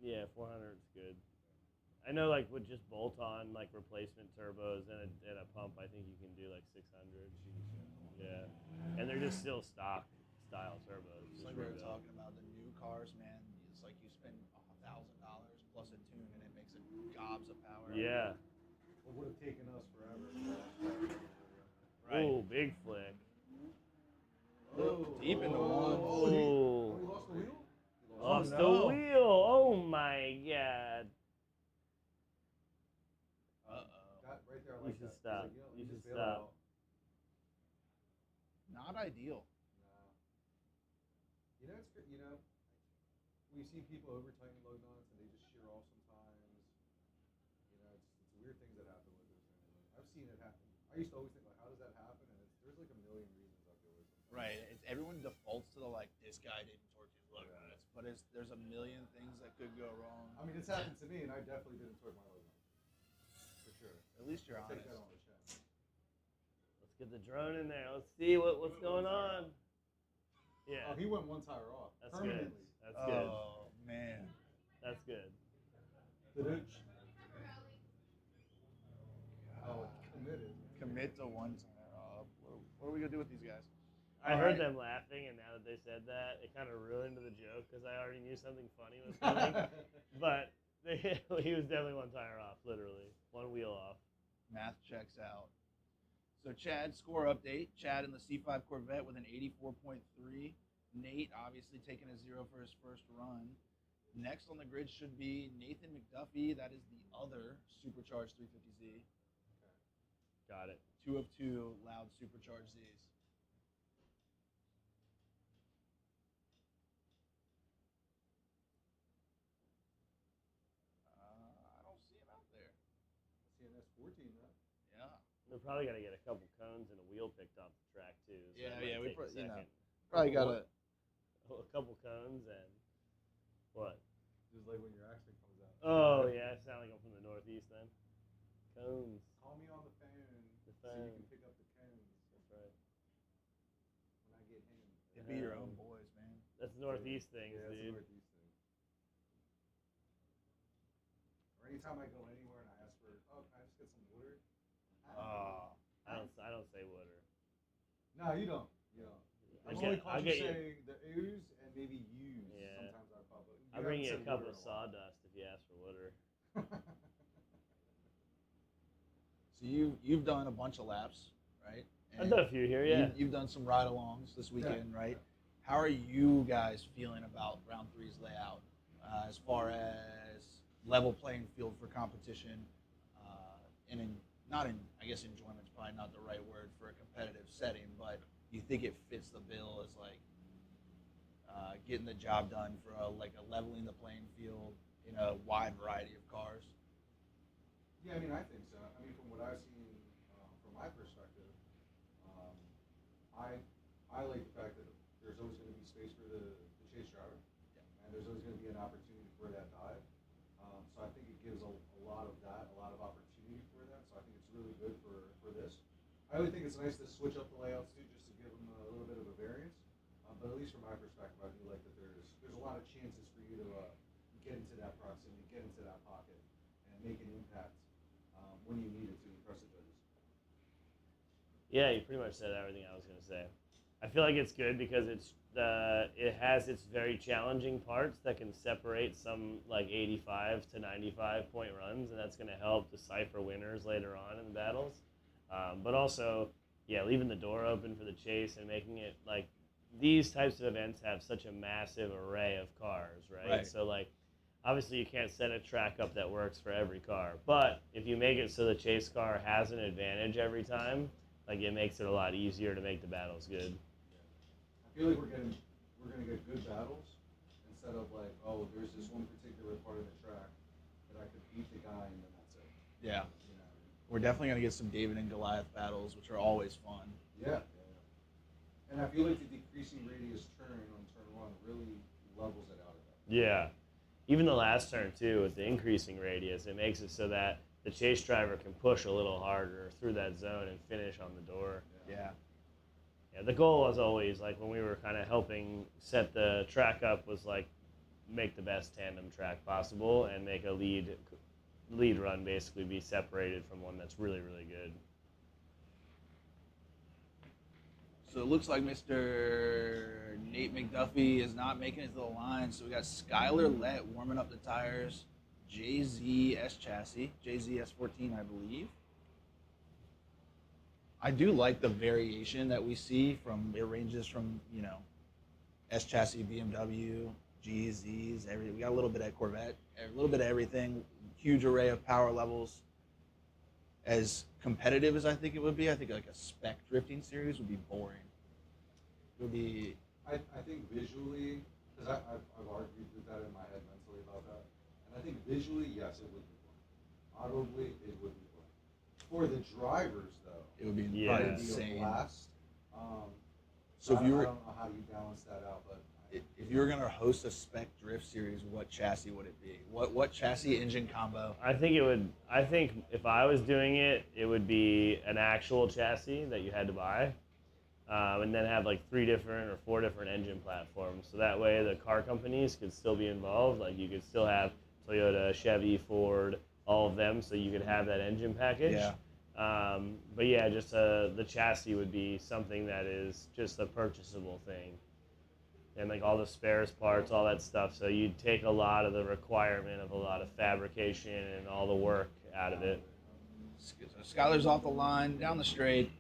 Yeah, 400 is good. I know, like with just bolt-on like replacement turbos and a pump, I think you can do like 600. Yeah, and they're just still stock style turbos. It's like we were talking about the new cars, man. It's like you spend $1,000 plus a tune and it makes it gobs of power. Yeah. It would have taken us forever. Right. Ooh, big flick. Deep into one. Oh, Ooh. he lost the wheel? He Lost no. the wheel. Oh my god. Uh-oh. That right there, I You like should that. He's stop. like, You just should bail stop. out. Not ideal. Nah. You know, it's you know, we see people over tighten lug nuts and they just shear off sometimes. You know, it's weird things that happen with those things. I've seen it happen. I used to always think like, how does that happen? And there's like a million reasons I feel like. Sometimes. Right. Everyone defaults to the like, this guy didn't torque his lug nuts, but there's a million things that could go wrong. I mean, it's happened to me, and I definitely didn't torque my lug nuts. For sure. At least you're I'll honest. take that on the chin. Let's get the drone in there. Let's see what's going on. Yeah. Oh, he went one tire off. That's good. Permanently. That's good. Oh man. That's good. Oh, committed. Commit to one tire off. What are we gonna do with these guys? I All heard right. them laughing, and now that they said that, it kind of ruined the joke because I already knew something funny was coming. But he was definitely one tire off, literally. One wheel off. Math checks out. So Chad, score update. Chad in the C5 Corvette with an 84.3. Nate obviously taking a 0 for his first run. Next on the grid should be Nathan McDuffie. That is the other supercharged 350Z. Got it. 2 of 2 loud supercharged Zs. I don't see him out there. CNS 14, though. Yeah. We're probably got to get a couple cones and a wheel picked off the track, too. So Yeah, that might yeah, we take a pro- you know. second. Probably got to. A couple cones and what? Just like when your accent comes out. Oh, yeah. I sound like I'm from the Northeast then. Cones. Call me on the phone The so you phone. can pick up the cones That's right. when I get home. It'd be your own boys, man. That's Northeast things, Yeah, that's a dude. Northeast thing. Or anytime I go anywhere and I ask for, oh, can I just get some water? I don't say water. No, you don't. You don't. I'll I've only get- caught I'll you get you- saying the ooze and maybe use. Yeah. Sometimes I pop up. I'll bring you a haven't cup said of water in a sawdust if you ask for water. while. So you've done a bunch of laps, right? I've done a few here, yeah. You've done some ride-alongs this weekend, right? How are you guys feeling about round 3's layout as far as level playing field for competition, and I guess enjoyment's probably not the right word for a competitive setting, but do you think it fits the bill as like getting the job done for a leveling the playing field in a wide variety of cars? Yeah, I mean, I think so. I mean, from what I've seen, from my perspective, I like the fact that there's always going to be space for the chase driver, and there's always going to be an opportunity for that dive. So I think it gives a lot of opportunity for that. So I think it's really good for this. I really think it's nice to switch up the layouts too, just to give them a little bit of a variance. But at least from my perspective, I do like that there's a lot of chances for you to get into that proximity, get into that pocket, and make an impact when you need it to impress the judges. Yeah, you pretty much said everything I was gonna say. I feel like it's good because it has its very challenging parts that can separate some like 85 to 95 point runs, and that's gonna help decipher winners later on in the battles. But also, yeah, leaving the door open for the chase and making it like these types of events have such a massive array of cars, right? Right. So like obviously you can't set a track up that works for every car, but if you make it so the chase car has an advantage every time, like it makes it a lot easier to make the battles good. I feel like we're gonna get good battles instead of like, oh, there's this one particular part of the track that I could beat the guy and then that's it. Yeah. You know? We're definitely going to get some David and Goliath battles, which are always fun. Yeah. And I feel like the decreasing radius turn on turn one really levels it out of that. Yeah. Even the last turn too, with the increasing radius, it makes it so that the chase driver can push a little harder through that zone and finish on the door. Yeah. Yeah, the goal was always, like, when we were kind of helping set the track up, was, like, make the best tandem track possible and make a lead run basically be separated from one that's really, really good. So it looks like Mr. Nate McDuffie is not making it to the line. So we got Skylar Lett warming up the tires. JZS chassis. JZS14, I believe. I do like the variation that we see from, it ranges from, you know, S chassis, BMW, GZs, everything. We got a little bit of Corvette, a little bit of everything. Huge array of power levels. As competitive as I think it would be, I think like a spec drifting series would be boring. It would be. I think visually, because I've argued with that in my head mentally about that, and I think visually, yes, it would be boring. Audibly, it would be boring. For the drivers, though, It would be Yeah. probably it'd be a insane. blast. So if you I were, don't know how you balance that out, but if you were gonna host a spec drift series, what chassis would it be? What chassis engine combo? I think it would. I think if I was doing it, it would be an actual chassis that you had to buy, and then have like 3 different or 4 different engine platforms. So that way, the car companies could still be involved. Like you could still have Toyota, Chevy, Ford, all of them, so you could have that engine package. Yeah. But yeah, just the chassis would be something that is just a purchasable thing. And like all the spares parts, all that stuff. So you'd take a lot of the requirement of a lot of fabrication and all the work out of it. So Skylar's off the line, down the straight,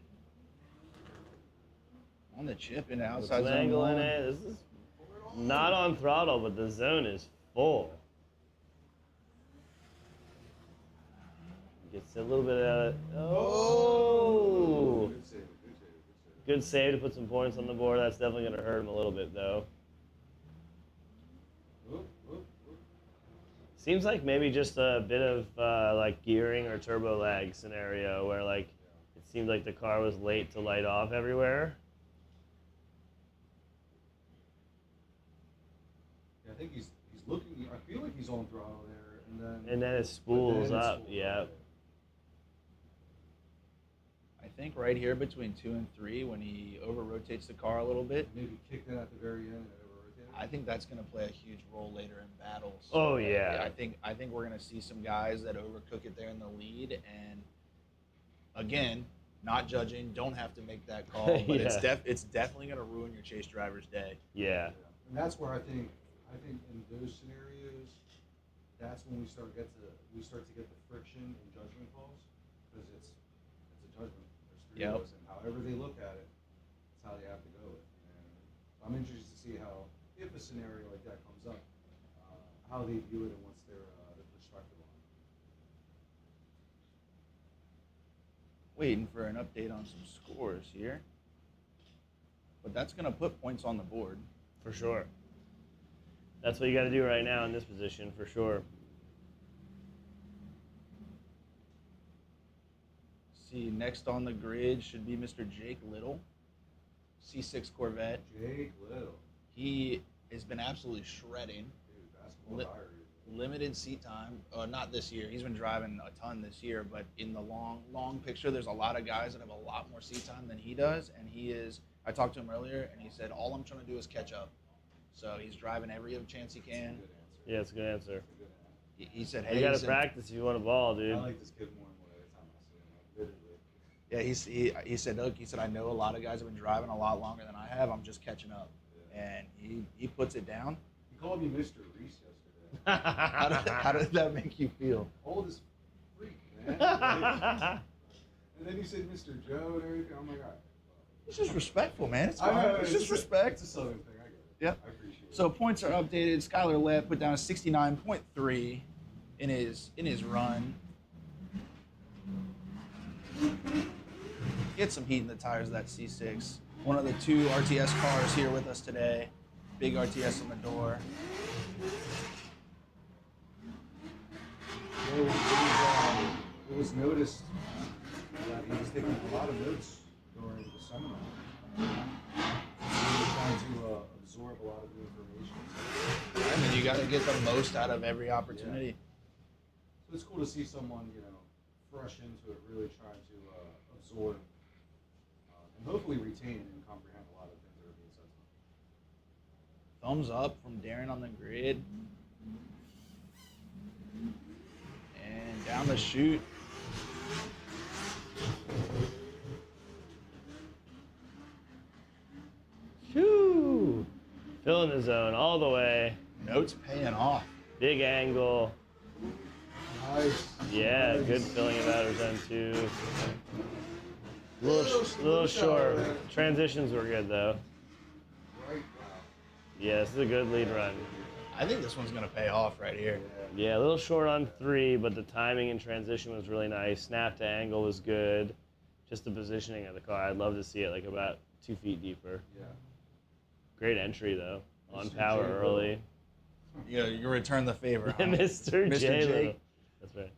on the chip into outside zone Angle in one. it. This is not on throttle, but the zone is full. Gets a little bit of oh. good save, good save, good save. Good save to put some points on the board. That's definitely going to hurt him a little bit, though. Whoop, whoop, whoop. Seems like maybe just a bit of like gearing or turbo lag scenario where like it seemed like the car was late to light off everywhere. Yeah, I think he's looking. I feel like he's on throttle there, And then it spools up. Yeah. I think right here between 2 and 3, when he over rotates the car a little bit, maybe kicked it at the very end and over-rotated. I think that's going to play a huge role later in battles. Oh yeah. I think we're going to see some guys that overcook it there in the lead, and again, not judging, don't have to make that call, but Yeah. it's definitely going to ruin your chase driver's day. Yeah. And that's where I think in those scenarios, that's when we start to get the friction in judgment calls, because it's a judgment. There's 3 Yep. of us, and however they look at it, that's how they have to go with. And I'm interested to see how, if a scenario like that comes up, how they view it and what's their perspective on it. Waiting for an update on some scores here, but that's going to put points on the board. For sure. That's what you got to do right now in this position, for sure. See, next on the grid should be Mr. Jake Little, C6 Corvette. Jake Little, He has been absolutely shredding. dude, basketball Li- diary. Limited seat time. Not this year. He's been driving a ton this year, but in the long picture, there's a lot of guys that have a lot more seat time than he does, and he is. I talked to him earlier, and he said, all I'm trying to do is catch up. So he's driving every chance he can. Good answer. Yeah, it's a good answer. That's a good answer. He said, hey, You got he to said, practice if you want a ball, dude. I like this kid more and more every time I see him. Like, literally. Yeah, he said, look, he said, I know a lot of guys have been driving a lot longer than I have. I'm just catching up. Yeah. And he puts it down. He called me Mr. Reese yesterday. How did that make you feel? Old as freak, man. And then he said Mr. Joe and everything. I'm like, all right. It's just respectful, man. It's fine. It's just respect. It's a Southern thing. I get it. Yeah. I appreciate it. So points are updated. Skylar Lett put down a 69.3 in his run. Get some heat in the tires of that C6. One of the 2 RTS cars here with us today. Big RTS on the door. It was noticed that he was taking a lot of notes during the seminar. He was trying to absorb a lot of the information. I mean, you got to get the most out of every opportunity. Yeah. So it's cool to see someone, fresh into it, really trying to absorb and hopefully retain and comprehend a lot of things that are being said to them. Thumbs up from Darren on the grid. And down the chute. Shoo! Filling the zone all the way. Notes paying off. Big angle. Nice. Yeah, nice. good filling of outer zone 2. Little short. Transitions were good though. Right. Wow. Yeah, this is a good lead run. I think this one's going to pay off right here. Yeah, a little short on 3, but the timing and transition was really nice. Snap to angle was good. Just the positioning of the car. I'd love to see it like about 2 feet deeper. Yeah. Great entry though. On Mr. power J. early. Yeah, you return the favor. Huh? Mr. Mr. J. J. That's right.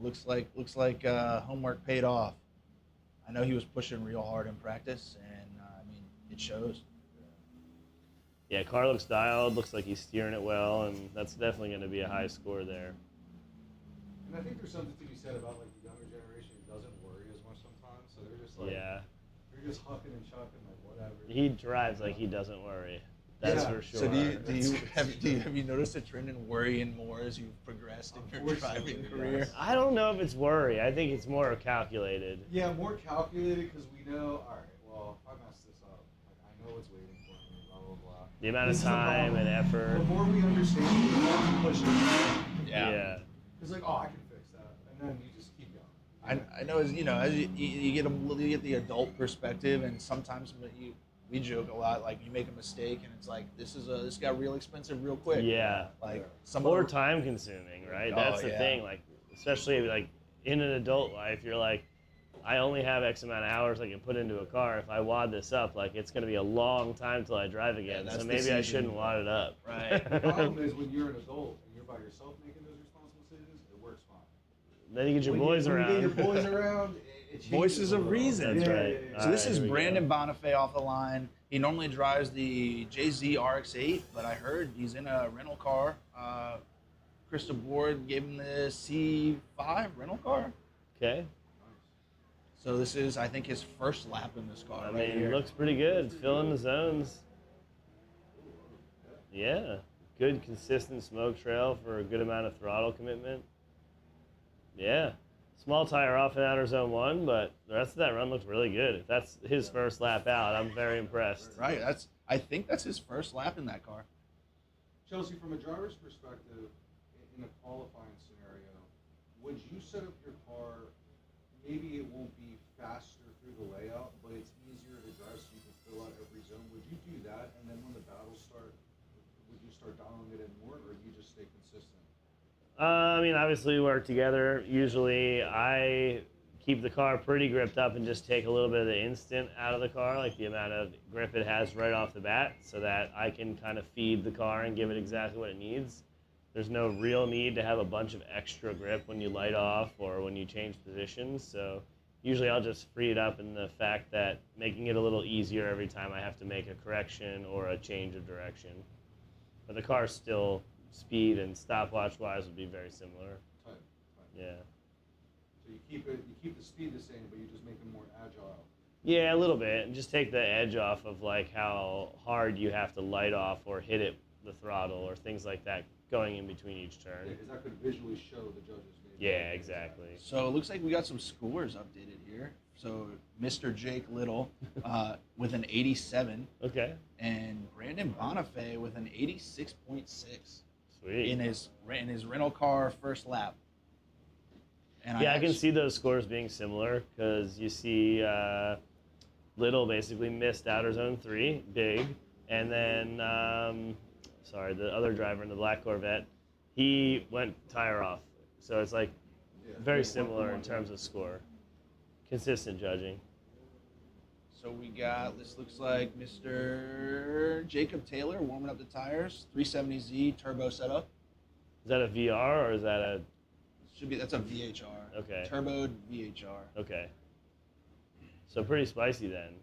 Looks like homework paid off. I know he was pushing real hard in practice, and I mean, it shows. Yeah, car looks dialed. Looks like he's steering it well, and that's definitely going to be a high score there. And I think there's something to be said about like the younger generation who doesn't worry as much sometimes. So they're just like, they're just hucking and chucking like whatever. He drives like he doesn't worry. That's for sure. So have you noticed a trend in worrying more as you've progressed in your driving career? I don't know if it's worry. I think it's more calculated. Yeah, more calculated because we know. All right, well, if I mess this up, like I know what's waiting for me. Blah blah blah. The amount of time and effort. The more we understand, the more we push it. Yeah. It's like, oh, I can fix that, and then you just keep going. I know as you get the adult perspective, and sometimes we joke a lot, like you make a mistake and it's like this got real expensive real quick. Yeah. Like More time consuming, right? That's the thing. Like, especially like in an adult life, you're like, I only have X amount of hours I can put into a car. If I wad this up, like it's going to be a long time till I drive again. Yeah, so maybe I shouldn't wad it up. Right. The problem is when you're an adult and you're by yourself making those responsible decisions, it works fine. Then you get your boys when around. You get your boys around. It Voices of reason. That's Yeah, right. yeah, yeah. So this is Here we Brandon go. Bonifay off the line. He normally drives the JZ RX-8, but I heard he's in a rental car. Krista Board gave him the C5 rental car. Okay. So this is, I think, his first lap in this car. I right mean, here. looks pretty good. It's filling the zones. Yeah. Good, consistent smoke trail for a good amount of throttle commitment. Yeah. Small tire off in outer zone 1, but the rest of that run looks really good. If that's his first lap out, I'm very impressed. Right. I think that's his first lap in that car. Chelsea, from a driver's perspective, in a qualifying scenario, would you set up your car? Maybe it won't be faster through the layout, but it's easier to drive so you can fill out every zone. Would you do that? And then when the battles start, would you start dialing it in more, or do you just stay consistent? I mean, obviously we work together. Usually I keep the car pretty gripped up and just take a little bit of the instant out of the car, like the amount of grip it has right off the bat, so that I can kind of feed the car and give it exactly what it needs. There's no real need to have a bunch of extra grip when you light off or when you change positions. So usually I'll just free it up in the fact that making it a little easier every time I have to make a correction or a change of direction. But the car's still, speed and stopwatch wise, would be very similar. Tight. Yeah. So you keep the speed the same, but you just make it more agile. Yeah, a little bit. And just take the edge off of like how hard you have to light off or hit it the throttle or things like that going in between each turn. Yeah, because that could visually show the judges maybe. Yeah, exactly. So it looks like we got some scores updated here. So Mr. Jake Little with an 87. Okay. And Brandon Bonifay with an 86.6 Sweet. in his rental car first lap. And Yeah, I can see those scores being similar because you see Little basically missed outer zone 3, big, and then the other driver in the black Corvette, he went tire off. So it's like very similar in terms of score. Consistent judging. So we got, this looks like Mr. Jacob Taylor warming up the tires, 370Z turbo setup. Is that a VR or is that a... That's a VHR. Okay. Turboed VHR. Okay. So pretty spicy then.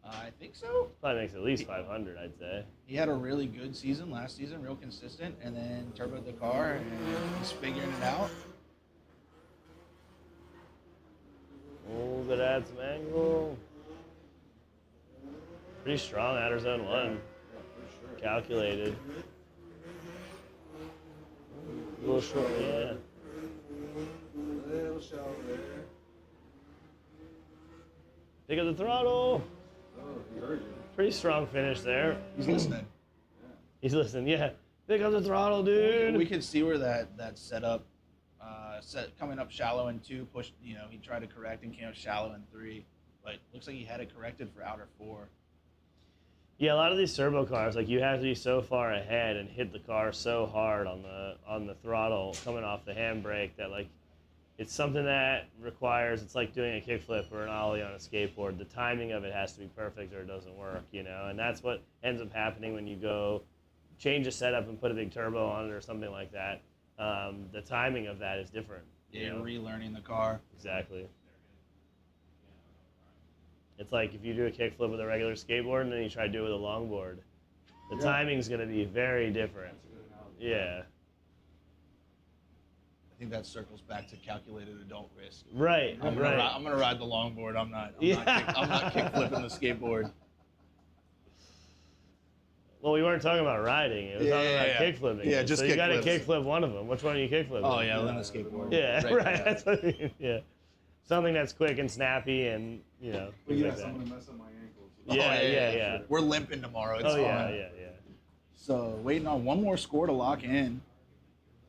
I think so. Probably makes at least 500, I'd say. He had a really good season last season, real consistent, and then turboed the car, and he's figuring it out. Oh, that adds some angle. Pretty strong outer zone 1. Yeah, for sure. Calculated. A little short, yeah. A little shallow there. Pick up the throttle. Oh, he heard you. Pretty strong finish there. He's listening. He's listening, yeah. Pick up the throttle, dude. We could see where that setup, coming up shallow in 2, pushed, he tried to correct and came up shallow in 3. But looks like he had it corrected for outer 4. Yeah, a lot of these turbo cars, like you have to be so far ahead and hit the car so hard on the throttle coming off the handbrake that like it's something that requires, it's like doing a kickflip or an ollie on a skateboard. The timing of it has to be perfect or it doesn't work, and that's what ends up happening when you go change a setup and put a big turbo on it or something like that. The timing of that is different. Yeah, relearning the car. Exactly. It's like if you do a kickflip with a regular skateboard and then you try to do it with a longboard. The timing's going to be very different. Yeah. I think that circles back to calculated adult risk. Right, I'm gonna ride the longboard. I'm not kick flipping the skateboard. Well, we weren't talking about riding. It was talking about kickflipping. Yeah, just so you got to kickflips. kickflip one of them. Which one are you kickflipping? Oh yeah, then a skateboard. Yeah, right. right. That's what I mean. Yeah. Something that's quick and snappy and things like that. I'm gonna mess up my ankles. Yeah. We're limping tomorrow. It's fine. Yeah. So waiting on one more score to lock in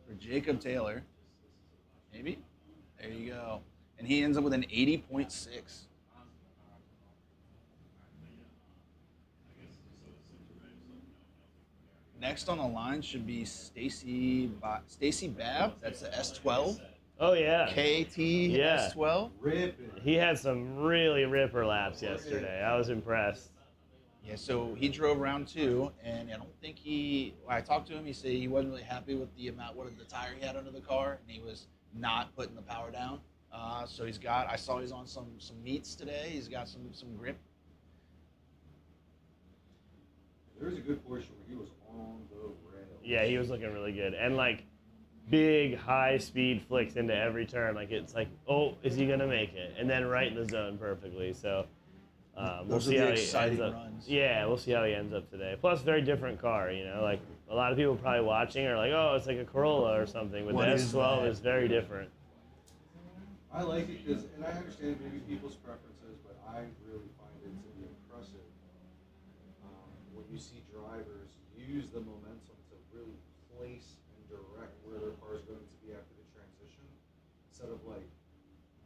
for Jacob Taylor. Maybe. There you go. And he ends up with an 80.6. Next on the line should be Stacy Babb. That's the S12. Oh yeah. KT Yeah. S12. Ripping. He had some really ripper laps yesterday. I was impressed. Yeah, so he drove round 2, and I don't think when I talked to him, he said he wasn't really happy with the tire he had under the car, and he was not putting the power down. So I saw he's on some meats today. He's got some grip. There was a good portion where he was on the rail. Yeah, he was looking really good. And like big high speed flicks into every turn. Like it's like, oh, is he gonna make it? And then right in the zone perfectly. So we'll see how he ends up. Runs. Yeah, we'll see how he ends up today. Plus, very different car. Like a lot of people probably watching are like, oh, it's like a Corolla or something. But the S12 is very different. I like it because, and I understand maybe people's preferences, but I really find it to be impressive when you see drivers use the momentum to really place and direct where their car is going to be after the transition, instead of like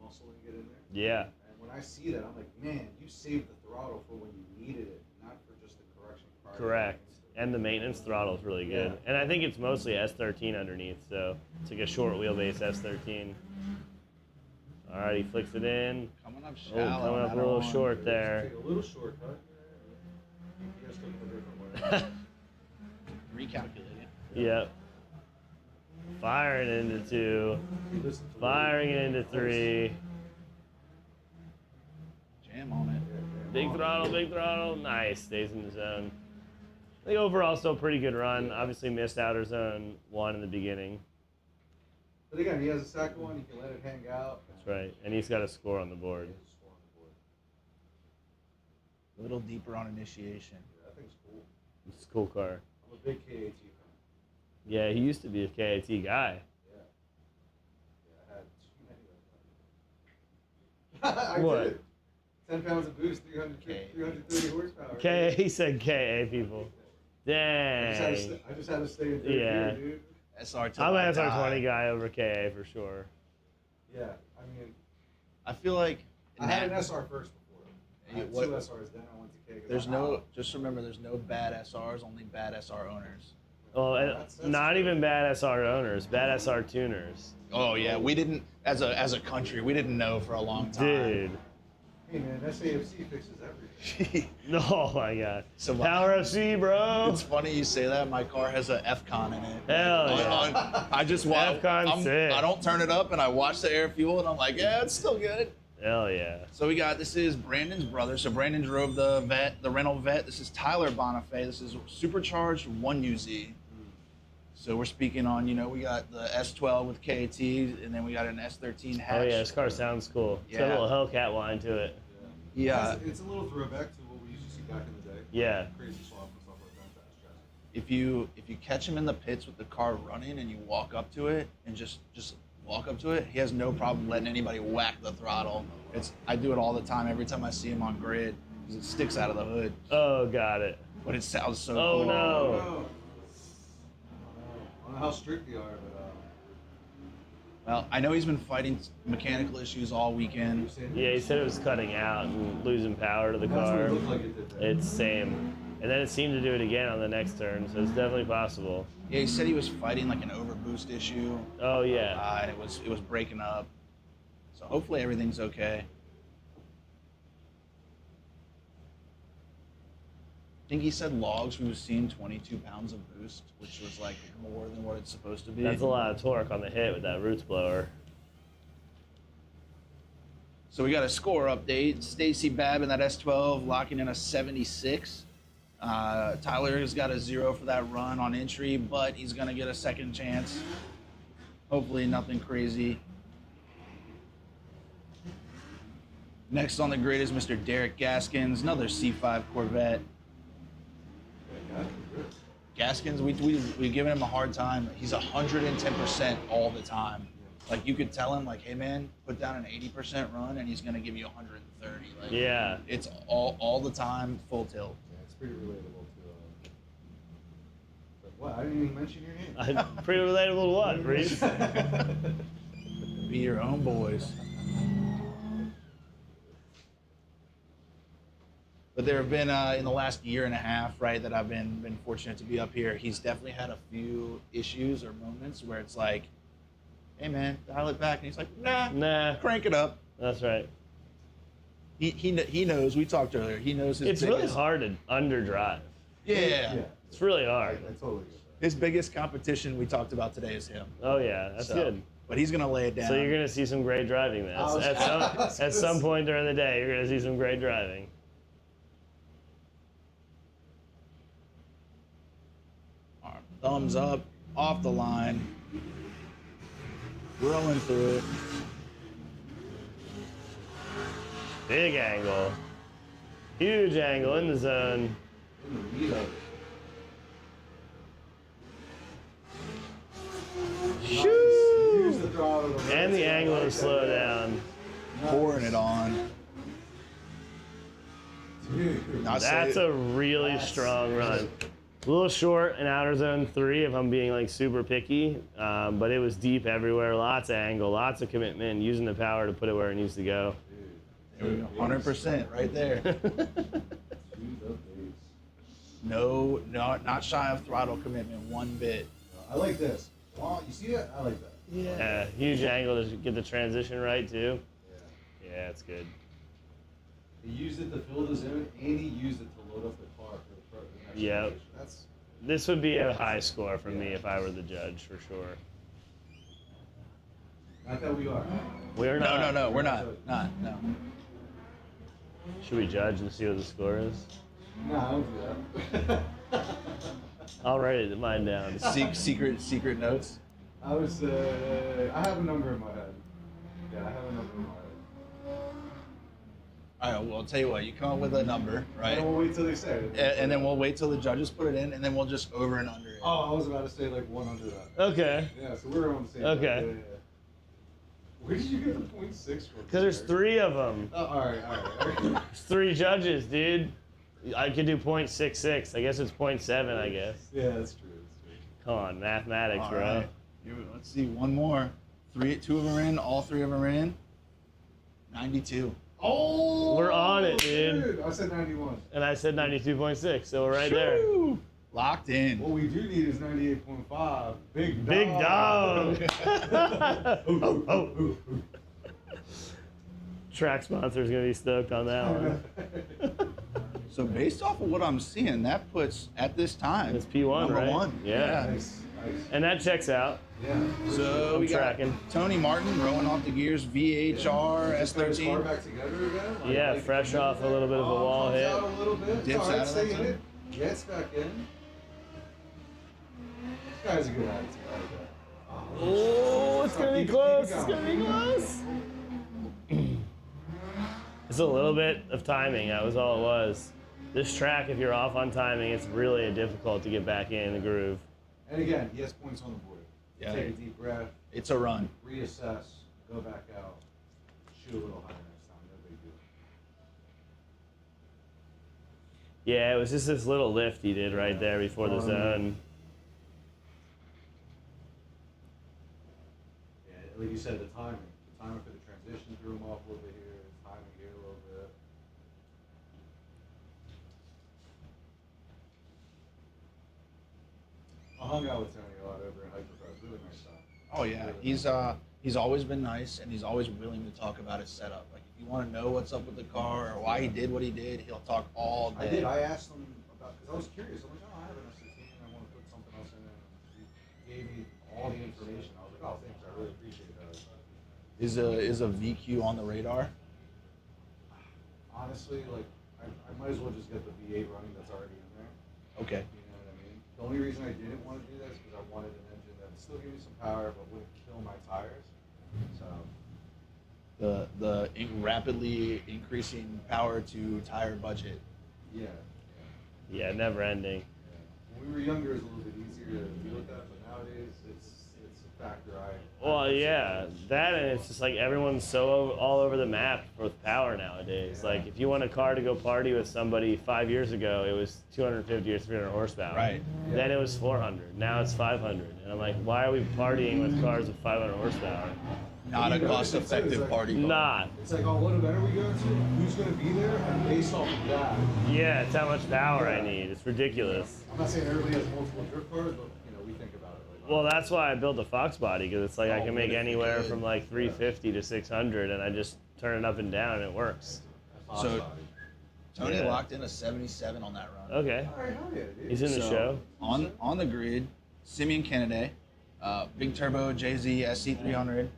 muscling it in there. Yeah. And when I see that, I'm like, man, you saved the throttle for when you needed it, not for just the correction prior. Correct. And the maintenance throttle is really good. Yeah. And I think it's mostly S13 underneath, so it's like a short wheelbase S13. All right, he flicks it in. Coming up shallow. Coming up a little short there. Take a little shortcut. You guys took it a different way. Recalculating. Yep. Firing it into 2. Firing it into 3. Jam on it. Big throttle. Nice. Stays in the zone. I think overall still pretty good run. Obviously missed outer zone 1 in the beginning. But again, he has a second one. He can let it hang out. That's right. And he's got a score on the board. A little deeper on initiation. Yeah, I think it's cool. It's a cool car. I'm a big KAT fan. Yeah, he used to be a KAT guy. Yeah. I had I What? did. 10 pounds of boost, 330 horsepower. He said KA people. Dang. I just had to stay in third Yeah. gear, dude. SR till I'm I an SR20 die. guy over KA for sure. Yeah, I mean, I feel like I had an SR first before. I had What- two SRs, then I went to K. 'cause there's I- no. Just remember, there's no bad SRs, only bad SR owners. Well, That's not true. even bad SR owners, bad SR tuners. Oh yeah, we didn't as a country, we didn't know for a long time. Dude. Hey man, SAFC fixes everything. Oh my god. So Power FC, bro. It's funny you say that. My car has a F-Con in it. Hell yeah. I just watch. F-Con's sick. I don't turn it up, and I watch the air fuel, and I'm like, yeah, it's still good. Hell yeah. So we got, this is Brandon's brother. So Brandon drove the rental vet. This is Tyler Bonifay. This is supercharged 1UZ. So we're speaking on, we got the S12 with KT, and then we got an S13 hatch. Oh yeah, this car sounds cool. It's got a Yeah. little Hellcat line to it. Yeah. It's a little throwback to what we used to see back in the day. Yeah. Crazy swap and stuff like that. That's tragic. If you catch him in the pits with the car running and you walk up to it and just walk up to it, he has no problem letting anybody whack the throttle. I do it all the time every time I see him on grid because it sticks out of the hood. Oh, got it. But it sounds so Oh, cool. no. I don't know how strict they are, but Well, I know he's been fighting mechanical issues all weekend. Yeah, he said it was cutting out and losing power to the that's what car. it looked like it did there. It's same. And then it seemed to do it again on the next turn, so it's definitely possible. Yeah, he said he was fighting like an overboost issue, Oh yeah. and it was breaking up. So hopefully everything's okay. I think he said logs, we was seeing 22 pounds of boost, which was like more than what it's supposed to be. That's a lot of torque on the hit with that roots blower. So we got a score update. Stacy Babb in that S12 locking in a 76. Tyler has got a 0 for that run on entry, but he's going to get a second chance. Hopefully nothing crazy. Next on the grid is Mr. Derek Gaskins, another C5 Corvette. Gaskins, we've given him a hard time. He's 110% all the time. Like, you could tell him, like, hey, man, put down an 80% run, and he's going to give you 130. Like, Yeah. It's all the time, full tilt. Yeah, it's pretty relatable to. But what? I didn't even mention your name. Pretty relatable to what, Reese? Be your own boys. But there have been, in the last year and a half, right, that I've been fortunate to be up here, he's definitely had a few issues or moments where it's like, hey, man, dial it back. And he's like, Nah. crank it up. That's right. He knows. We talked earlier. He knows his It's really hard to underdrive. Yeah. It's really hard. I totally get that. His biggest competition we talked about today is him. Oh yeah, that's So, good. But he's going to lay it down. So you're gonna see some great driving then. I was- At some point during the day, you're gonna see some great driving. All right, thumbs up, off the line. Rolling through it. Big angle. Huge angle in the zone. In the lead of it. Use the throttle. And the angle to slow down. Pouring it on. Dude. That's a really strong run. A little short in outer zone 3 if I'm being like super picky, but it was deep everywhere. Lots of angle, lots of commitment, using the power to put it where it needs to go. 100% right there. To the base. No, not shy of throttle commitment one bit. I like this. Oh, you see that? I like that. Yeah, huge angle to get the transition right too. Yeah. Yeah, it's good. He used it to fill the zone, and he used it to load up the car for the next Yep. rotation. That's This would be a high score for me if I were the judge, for sure. not that we are. We're not. No, we're not. No. Should we judge and see what the score is? No, I don't do that. I'll write mine down. Secret notes. I was. I have a number in my head. Yeah, I have a number in my head. All right, well, I'll tell you what. You come up with a number, right? And we'll wait till they say it. And then we'll wait till the judges put it in, and then we'll just over and under it. Oh, I was about to say like 100 that. Okay. Yeah, so we're on the same. Okay. page. Yeah, yeah. Where did you get the 0.6 from? Because there's 3 of them. Oh, all right. There's 3 judges, dude. I could do 0.66. I guess it's 0.7, I guess. Yeah, that's true. Come on, mathematics, All bro. right. Let's see, one more. 2 of them are in. All 3 of them are in. 92. Oh! We're on it, dude. I said 91. And I said 92.6, so we're right there. Shoo! Locked in. What we do need is 98.5. Big dog. oh. Track sponsor's gonna be stoked on that one. So based off of what I'm seeing, that puts at this time It's P1, number right? 1. Yeah. Nice. And that checks out. Yeah. So I'm we got tracking. Tony Martin rolling off the gears, VHR Just put his car S13. back together again. Yeah, fresh off a little bit of a wall comes hit. out a little bit. Dips All right, out of stay that in zone. it. Gets back in. This guy's a good attitude. Oh, it's gonna be Keep it close. going. It's gonna be close. It's a little bit of timing. That was all it was. This track, if you're off on timing, it's really difficult to get back in the groove. And again, he has points on the board. Yeah. Take a deep breath, It's a run. reassess, go back out, shoot a little higher next time. No big deal. Yeah, it was just this little lift he did right there before the zone. Yeah, like you said, the timing. The timing for the transition threw him off a little bit here. The timing here a little bit. I hung out with Tony a lot over in Hypercross. Really nice stuff. Oh yeah, he's always been nice, and he's always willing to talk about his setup. Like if you want to know what's up with the car or why he did what he did, he'll talk all day. I did. I asked him about, because I was curious. I'm like, oh, I have an S13 and I want to put something else in it. And he gave me all the information. I was like, oh, thanks. I really appreciate that. Is a VQ on the radar? Honestly, like, I might as well just get the V8 running that's already in there. Okay. You know what I mean? The only reason I didn't want to do that is because I wanted an engine that would still give me some power but wouldn't kill my tires. So, The rapidly increasing power to tire budget. yeah. Yeah, never ending. When we were younger, it was a little bit easier to deal with that, but nowadays, it's a factor Well, yeah, that and it's just like everyone's so all over the map with power nowadays. Yeah. Like if you want a car to go party with somebody 5 years ago, it was 250 or 300 horsepower. Right. Then it was 400. Now it's 500. And I'm like, why are we partying with cars with 500 horsepower? Not a You know, cost-effective it's like- party car. Not. It's like, oh, what event are we going to? Who's going to be there? And based off of that, Yeah, it's how much power I need. It's ridiculous. I'm not saying everybody has multiple drift cars, but we think about it. Like, Well, that's why I built a Fox body, because it's like I Oh, can make what if you anywhere could? from like 350 to 600, and I just turn it up and down, and it works. Fox So- body. Tony Yeah. locked in a 77 on that run. Okay. All right, hell yeah, dude. He's in the So, show. On the grid, Simeon Kennedy, big turbo JZ SC300,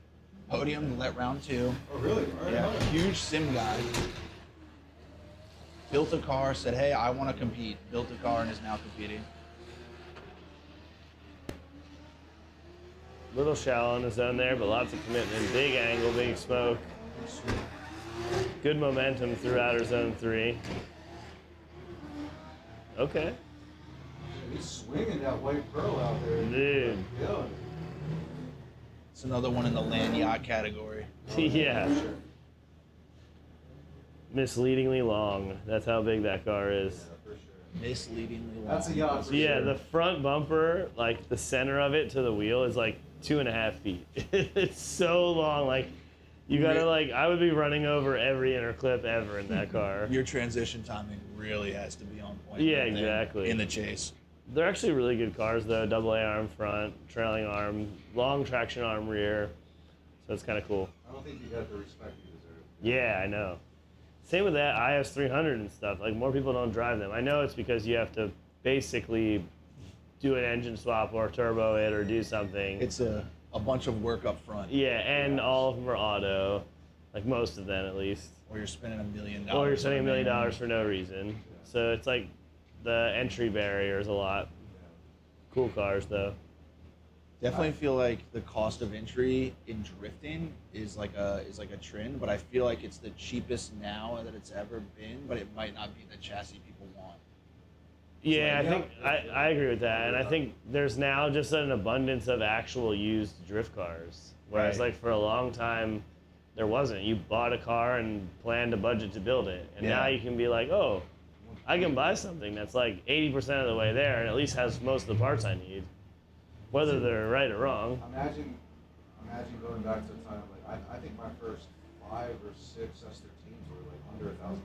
podium to let round 2. Oh, really? All right, Yeah, hell yeah. huge sim guy. Built a car, said, hey, I want to compete. Built a car and is now competing. Little shallow in the zone there, but lots of commitment. Big angle, big smoke. Good momentum through outer zone 3. Okay. He's swinging that white pearl out there. Dude. Yeah. It's another one in the land yacht category. Yeah. For sure. Misleadingly long. That's how big that car is. Yeah, for sure. Misleadingly long. That's a yacht. So For yeah, sure. the front bumper, like the center of it to the wheel is like 2.5 feet. It's so long. Like you gotta I would be running over every inner clip ever in that car. Your transition timing really has to be on point. Yeah, right there exactly. In the chase. They're actually really good cars though. AA arm front, trailing arm, long traction arm rear. So it's kind of cool. I don't think you got the respect you deserve. Yeah, I know. Same with that IS 300 and stuff. Like more people don't drive them. I know it's because you have to basically do an engine swap or turbo it or do something. It's a bunch of work up front. Yeah, and all of them are auto, like most of them at least. Or you're spending $1 million. Or you're spending $1 million on a for no reason. So it's like the entry barrier is a lot. Cool cars though. Definitely feel like the cost of entry in drifting is like a trend, but I feel like it's the cheapest now that it's ever been, but it might not be the chassis people want. Yeah, Like, I think I agree with that, and I think there's now just an abundance of actual used drift cars, whereas Right. like for a long time there wasn't. You bought a car and planned a budget to build it, and now Yeah. you can be like, oh, I can buy something that's like 80% of the way there, and at least has most of the parts I need, whether they're right or wrong. Imagine going back to a time like I think my first 5 or 6 S13s were like under $1,000.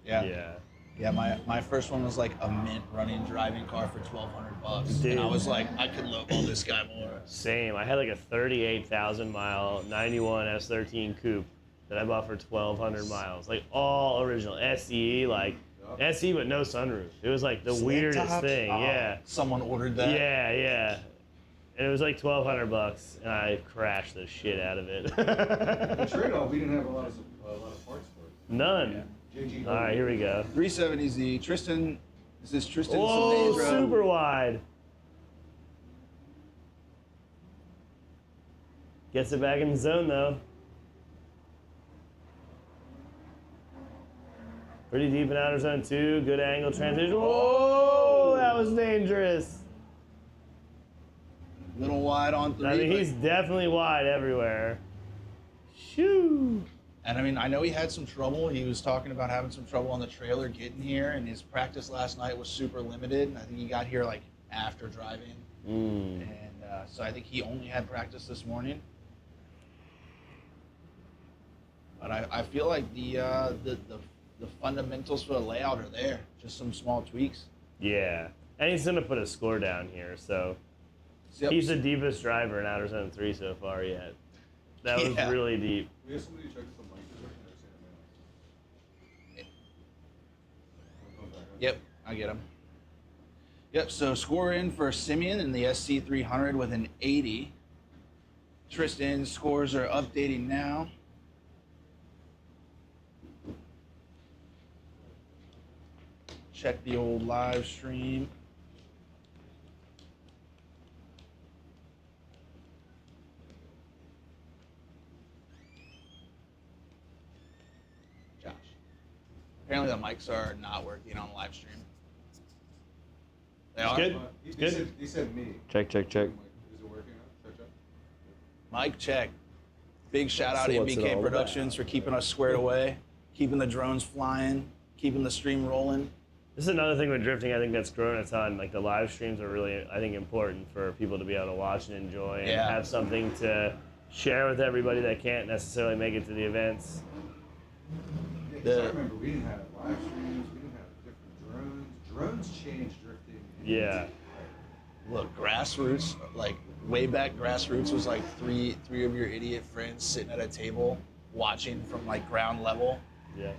Yeah. Yeah, my first one was like a mint running driving car for $1,200, Dude. and I was like, I could lowball this guy more. Same. I had like a 38,000 mile 91 S13 coupe that I bought for 1,200 miles, like all original SE, like SE but no sunroof. It was like the Slick weirdest top? thing. Oh, Yeah. Someone ordered that. Yeah. And it was like $1,200, and I crashed the shit out of it. The trade-off, we didn't have a lot of parts for it. None. JG All right, here we go. 370Z. Tristan, is this Tristan Whoa, Sinedra? super wide. Gets it back in the zone though. Pretty deep in outer zone too. Good angle transition. Oh, that was dangerous. Little wide on 3. I mean, but- he's definitely wide everywhere. Shoo. And I mean, I know he had some trouble. He was talking about having some trouble on the trailer getting here, and his practice last night was super limited. And I think he got here like after driving, and so I think he only had practice this morning. But I feel like the fundamentals for the layout are there. Just some small tweaks. Yeah. And he's going to put a score down here, so Yep. he's the deepest driver in outer zone 3 so far yet. That was Yeah. really deep. We have somebody check if the mic is working. Yep, I get him. Yep, so score in for Simeon in the SC300 with an 80. Tristan's scores are updating now. Check the old live stream. Josh. Apparently the mics are not working on the live stream. They are? Good. He said me. Check. Is it working out? Check. Mic check. Big shout out So what's it MBK all Productions for keeping us squared away, keeping the drones flying, keeping the stream rolling. This is another thing with drifting I think that's grown a ton. Like the live streams are really, I think, important for people to be able to watch and enjoy and Yeah. have something to share with everybody that can't necessarily make it to the events. Yeah, 'cause I remember we didn't have live streams. We didn't have different drones. Drones changed drifting. Yeah. Look, grassroots, like way back, grassroots was like three of your idiot friends sitting at a table watching from like ground level. Yeah.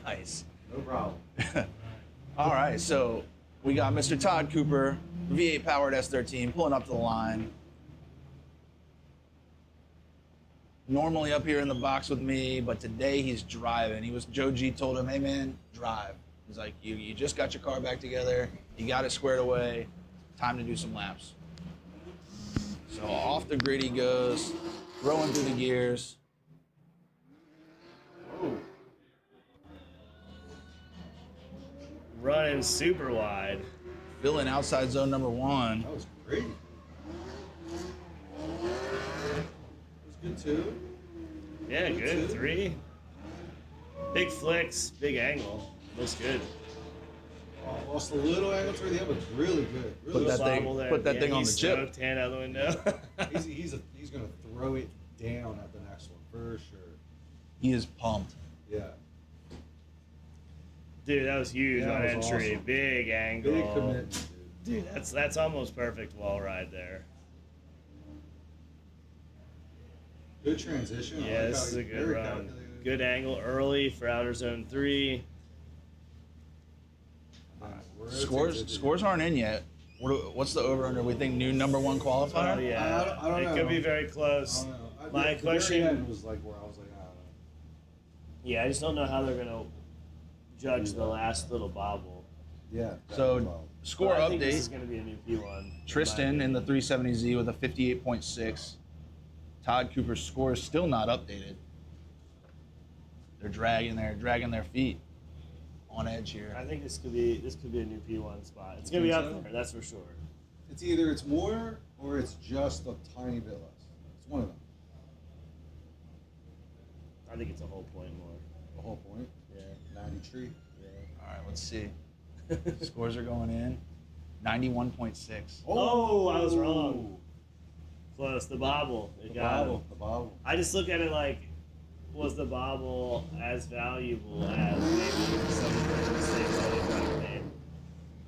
Nice. No problem. All right, so we got Mr. Todd Cooper, V8 powered S13, pulling up to the line. Normally up here in the box with me, but today he's driving. Joe G told him, hey man, drive. He's like, you just got your car back together, you got it squared away, time to do some laps. So off the grid he goes, throwing through the gears. Oh, Running super wide. Filling outside zone number 1. that was great. That was good too. Yeah, good. 3. Big flicks, big angle. Looks good. Lost a little angle toward the end, but really good. Really Put that thing- Bobble there. put that Yeah, thing on he's the chip. stoked, hand out the window. He's gonna throw it down at the next one for sure. He is pumped. Yeah. Dude, that was huge Yeah, on that was entry. awesome. Big angle. Big commitment, dude. Dude, that's almost perfect wall ride there. Good transition. I Yeah, like this how is a he- good very run. calculated. Good angle early for outer zone 3. Scores aren't in yet. What's the over/under? We think new number 1 qualifier. Oh yeah, I don't it know. could be very I close. don't know. My The very question- end was like where I was like, I don't know. Yeah, I just don't know how they're gonna judge the last little bobble. Yeah. So well, score But I think this is update. gonna be a new P1. Tristan in the 370Z with a 58.6. Todd Cooper's score is still not updated. They're dragging their feet. on edge here. I think this could be a new P1 spot. It's gonna be up there, that's for sure. It's either it's more or it's just a tiny bit less. It's one of them. I think it's a whole point more. The whole point. Yeah. 93. Yeah. All right, let's see. Scores are going in. 91.6. Oh, I was wrong. Close. The bobble. The bobble. I just look at it like, was the bobble as valuable as maybe some of the mistakes that they might have made?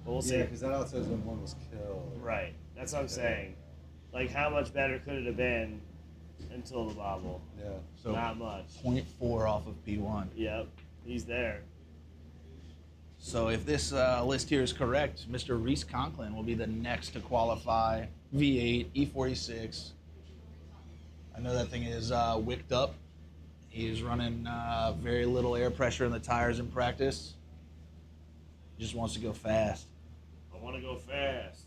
But we'll see. Yeah, because that outside zone one was killed. Right. That's what I'm saying. Like, how much better could it have been until the bobble? Yeah. So Not much. 0.4 off of P1. Yep. He's there. So if this list here is correct, Mr. Reese Conklin will be the next to qualify. V8, E46. I know that thing is wicked up. He's running very little air pressure in the tires in practice. He just wants to go fast. I want to go fast.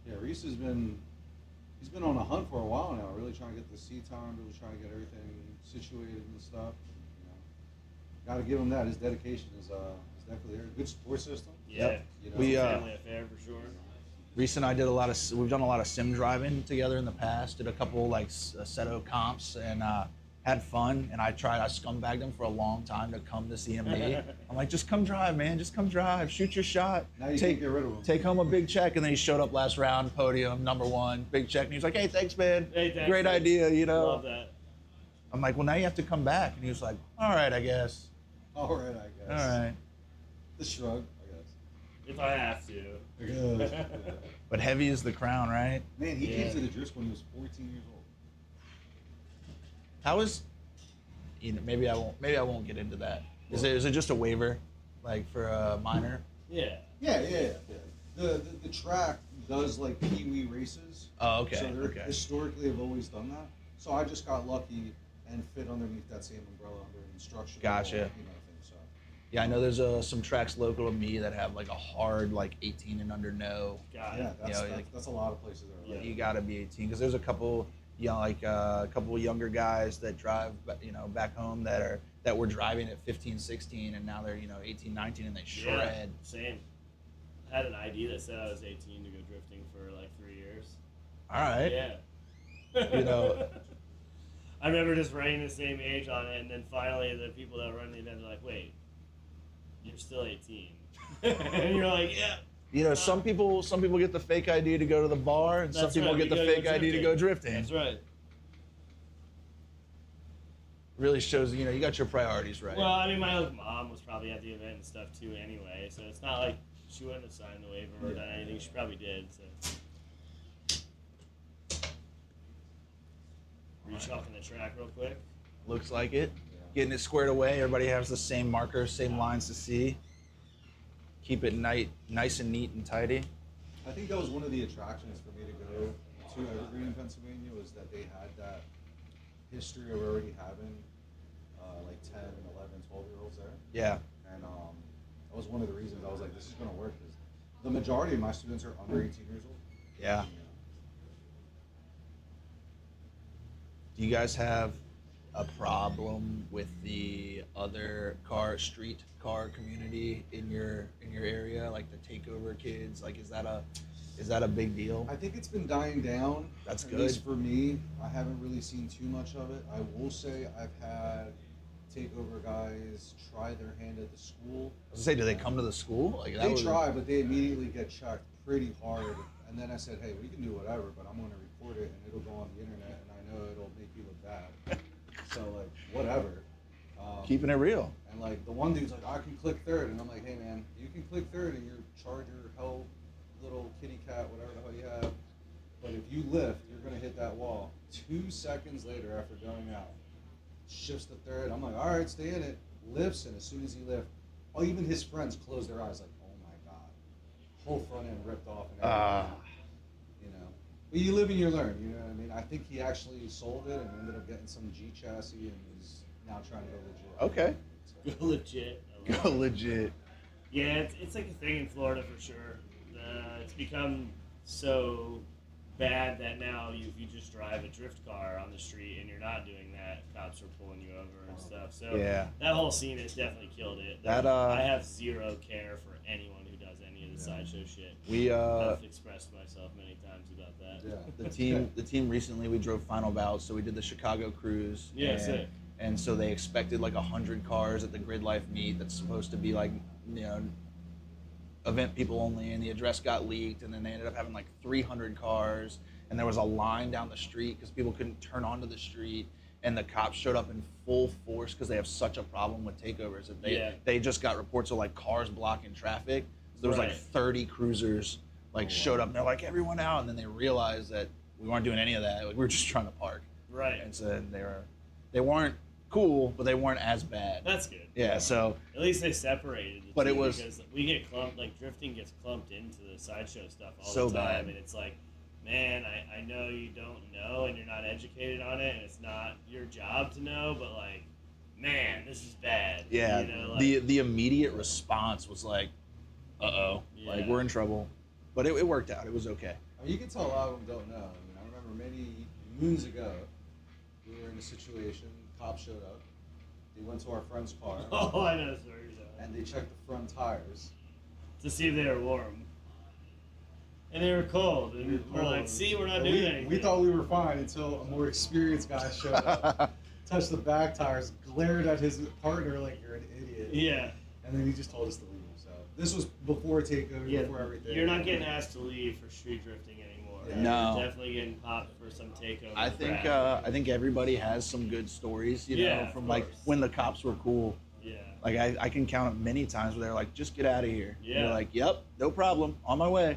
Yeah, Reese he's been on a hunt for a while now, really trying to get the seat time, really trying to get everything situated and stuff. Got to give him that. His dedication is definitely there. Good support system. Yeah. Yep. You know, We Family affair for sure. Reese and I we've done a lot of sim driving together in the past. Did a couple like Seto comps and had fun. And I scumbagged him for a long time to come to CMD. I'm like, just come drive, man. Just come drive. Shoot your shot. now you can't get rid of him. Take home a big check. And then he showed up last round, podium, #1, big check. And he was like, hey, thanks, man. Hey, thanks, Great man. idea, you know. Love that. I'm like, well, now you have to come back. And he was like, all right, I guess. All right, I guess. All right. The shrug, I guess. If I have to. Yeah. But heavy is the crown, right? Man, he Yeah. came to the drift when he was 14 years old. How is, maybe I won't get into that. Is it just a waiver, like for a minor? Yeah. Yeah. The track does like Pee-wee races. Oh, okay. So they Okay. historically have always done that. So I just got lucky and fit underneath that same umbrella under an instructional. Gotcha. Thing, so. Yeah, I know there's some tracks local to me that have like a hard like 18 and under no. Got Yeah, it. that's a lot of places that are Yeah. like You got to be 18 because there's a couple, a couple of younger guys that drive, back home that were driving at 15, 16, and now they're 18, 19, and they shred. Yeah, same. I had an ID that said I was 18 to go drifting for like 3 years. All right. Yeah. I remember just writing the same age on it, and then finally the people that run the event are like, wait, you're still 18. And you're like, yeah. Some people get the fake ID to go to the bar, and some That's people right, get we the gotta fake go ID to go drifting. That's right. Really shows you got your priorities right. Well, I mean, my mom was probably at the event and stuff too anyway, so it's not like she wouldn't have signed the waiver or done anything. She probably did, so. Rechalking the track real quick. Looks like it. Getting it squared away. Everybody has the same markers, same lines to see. Keep it nice and neat and tidy. I think that was one of the attractions for me to go to Evergreen in Pennsylvania was that they had that history of already having like 10, 11, 12-year-olds there. Yeah. And that was one of the reasons I was like, this is going to work because the majority of my students are under 18 years old. Yeah. Do you guys have a problem with the other street car community in your area, like the takeover kids? Like, is that a big deal? I think it's been dying down. That's At good. least for me, I haven't really seen too much of it. I will say I've had takeover guys try their hand at the school. I was gonna say, do they come to the school? Like, They try, but they immediately get checked pretty hard. And then I said, hey, we can do whatever, but I'm going to record it and it'll go on the internet, and I know it'll make you look bad. So like, whatever. Keeping it real. And like the one dude's like, I can click third, and I'm like, hey man, you can click third in your Charger, Hell, little kitty cat, whatever the hell you have. But if you lift, you're gonna hit that wall. 2 seconds later, after going out, shifts to third. I'm like, all right, stay in it. Lifts, and as soon as he lifts, even his friends close their eyes, like, oh my god, whole front end ripped off and everything. But you live and you learn. You know what I mean? I think he actually sold it and ended up getting some G chassis and is now trying to go legit. Okay. Go legit. Go legit. Yeah, it's like a thing in Florida for sure. It's become so bad that now if you just drive a drift car on the street and you're not doing that, cops are pulling you over and stuff. So Yeah. that whole scene has definitely killed it. That, I have zero care for anyone who does any of the sideshow shit. I've expressed myself many times about that. Yeah. The team recently, we drove final bout, so we did the Chicago cruise. Yeah, sick. And so they expected like 100 cars at the Grid Life meet. That's supposed to be like, you know, event people only, and the address got leaked, and then they ended up having like 300 cars, and there was a line down the street because people couldn't turn onto the street, and the cops showed up in full force because they have such a problem with takeovers. That they just got reports of like cars blocking traffic. So there was like 30 cruisers showed up, and they're like, everyone out, and then they realized that we weren't doing any of that. Like, we were just trying to park. Right. And so they weren't cool, but they weren't as bad. That's good. Yeah, so at least they separated the but two, it was because we get clumped, like drifting gets clumped into the sideshow stuff all so the time, bad. and it's like, man, I know you don't know and you're not educated on it, and it's not your job to know, but like, man, this is bad. Yeah, you know, like, the immediate response was like, like we're in trouble, but it worked out. It was okay. I mean, you can tell a lot of them don't know. I mean, I remember many moons ago, we were in a situation, cops showed up, they went to our friend's car, oh, I know, sorry, and they checked the front tires. To see if they were warm. And they were cold, and we're like, see, we're not doing anything. We thought we were fine until a more experienced guy showed up, touched the back tires, glared at his partner like you're an idiot. Yeah. And then he just told us to leave. So this was before takeover, before everything. You're not getting asked to leave for street drifting anymore. Yeah. No. You're definitely getting popped for some takeover. I think crap. I think everybody has some good stories, you know, from of like course. when the cops were cool. Yeah. Like I can count many times where they're like, just get out of here. And Yeah. you're like, yep, no problem, on my way,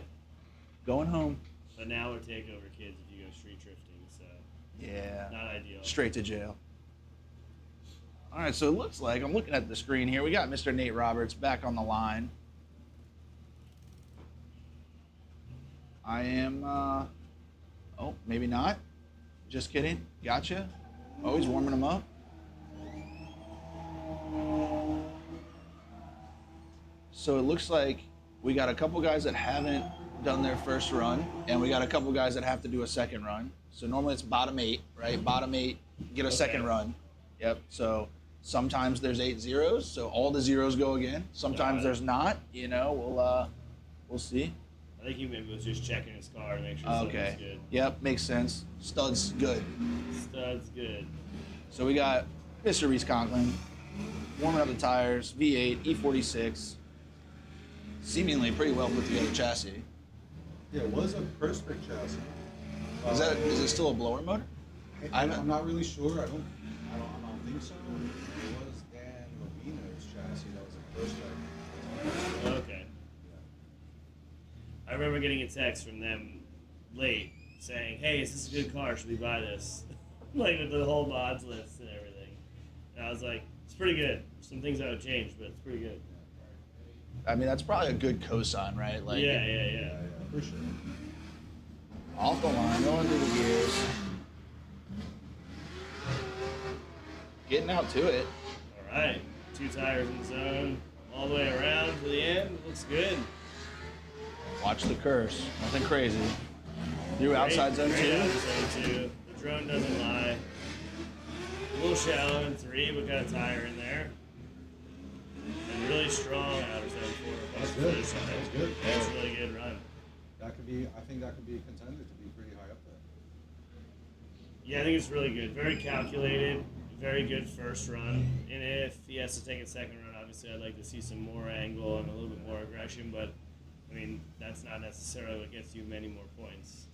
going home. But now we're takeover kids if you go street drifting, so Yeah. not ideal. Straight to jail. All right, so it looks like, I'm looking at the screen here, we got Mr. Nate Roberts back on the line. I am, oh, maybe not. Just kidding. Gotcha. Oh, he's warming them up. So it looks like we got a couple guys that haven't done their first run, and we got a couple guys that have to do a second run. So normally it's bottom 8, right? Bottom 8 get a second run. Yep. So sometimes there's 8 zeros, so all the zeros go again. Sometimes there's not. You know, we'll see. I think he maybe was just checking his car to make sure something's Okay. good. Yep, makes sense. Stud's good. Stud's good. So we got Mr. Reese Conklin warming up the tires, V8, E46. Seemingly pretty well put together chassis. Yeah, it was a Prospect chassis. Is it still a blower motor? I'm not really sure. I don't think so. It was Dan Movino's chassis that was a Prospect. Okay. I remember getting a text from them late saying, hey, is this a good car? Should we buy this? Like with the whole mods list and everything. And I was like, it's pretty good. Some things I would change, but it's pretty good. I mean, that's probably a good cosign, right? Like, Yeah. For sure. Off the line, going through the gears. Getting out to it. All right. 2 tires in zone. All the way around to the end. Looks good. Watch the curse. Nothing crazy. Through outside zone Great 2. out of zone 2. The drone doesn't lie. A little shallow in 3, but got a tire in there. And really strong out of zone 4. That's good. That's good. That's a really good run. I think that could be a contender to be pretty high up there. Yeah, I think it's really good. Very calculated. Very good first run. And if he has to take a second run, obviously I'd like to see some more angle and a little bit more aggression. But, I mean, that's not necessarily what gets you many more points.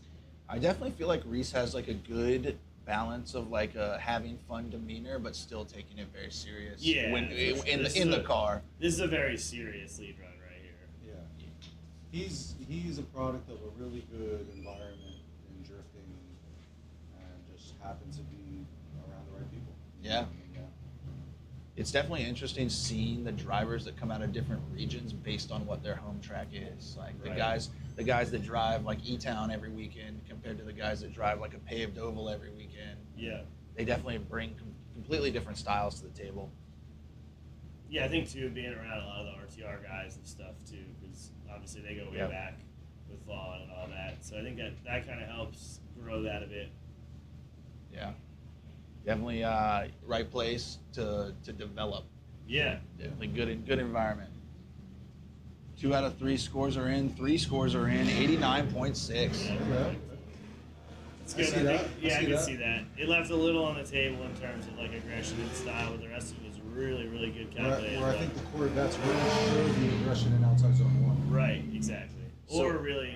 I definitely feel like Reese has like a good balance of like a having fun demeanor, but still taking it very serious. Yeah, When for sure. in the car. This is a very serious lead run right here. Yeah. He's a product of a really good environment in drifting, and just happens to be around the right people. Yeah. Yeah. It's definitely interesting seeing the drivers that come out of different regions based on what their home track is. Like the guys that drive like E-Town every weekend compared to the guys that drive like a paved oval every weekend. Yeah. They definitely bring completely different styles to the table. Yeah, I think too, being around a lot of the RTR guys and stuff too, because obviously they go way Yep. back. with lawn and all that. So I think that kind of helps grow that a bit. Yeah. Definitely right place to develop. Yeah. Definitely good environment. 2 out of 3 scores are in. 3 scores are in. 89.6. Okay. It's good. I can see that. It left a little on the table in terms of like aggression and style, but the rest of it was really, really good calculated. Where I think the Corvettes really showed the aggression in outside zone 1. Right, exactly. So- Or really,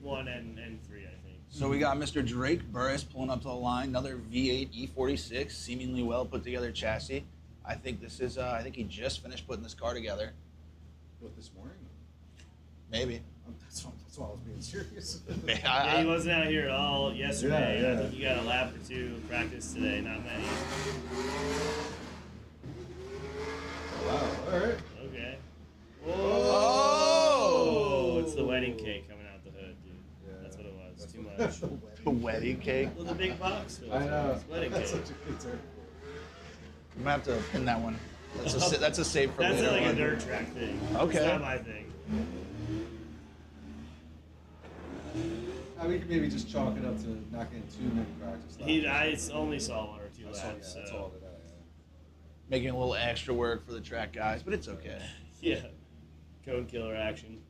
1 and 3, I think. So we got Mr. Drake Burris pulling up to the line. Another V8 E46, seemingly well put together chassis. I think this is. I think he just finished putting this car together. What, this morning? Maybe. That's why I was being serious. Yeah, he wasn't out here at all yesterday. Yeah. I think he got a lap or 2 of practice today, not many. Wow, all right. Okay. Oh! It's the wedding cake coming out the hood, dude. Yeah, That's what it was. that's Too what- much. The wedding cake. Well, the big box. I know. It's wedding That's cake. such a good term. I'm gonna have to pin that one. That's a save for That's later. like a on. dirt track thing. Okay. It's not my thing. We could maybe just chalk it up to not getting too many practice laps. I only saw 1 or 2 That's laps. all, that's so. all that Making a little extra work for the track guys, but it's okay. Yeah. Cone killer action.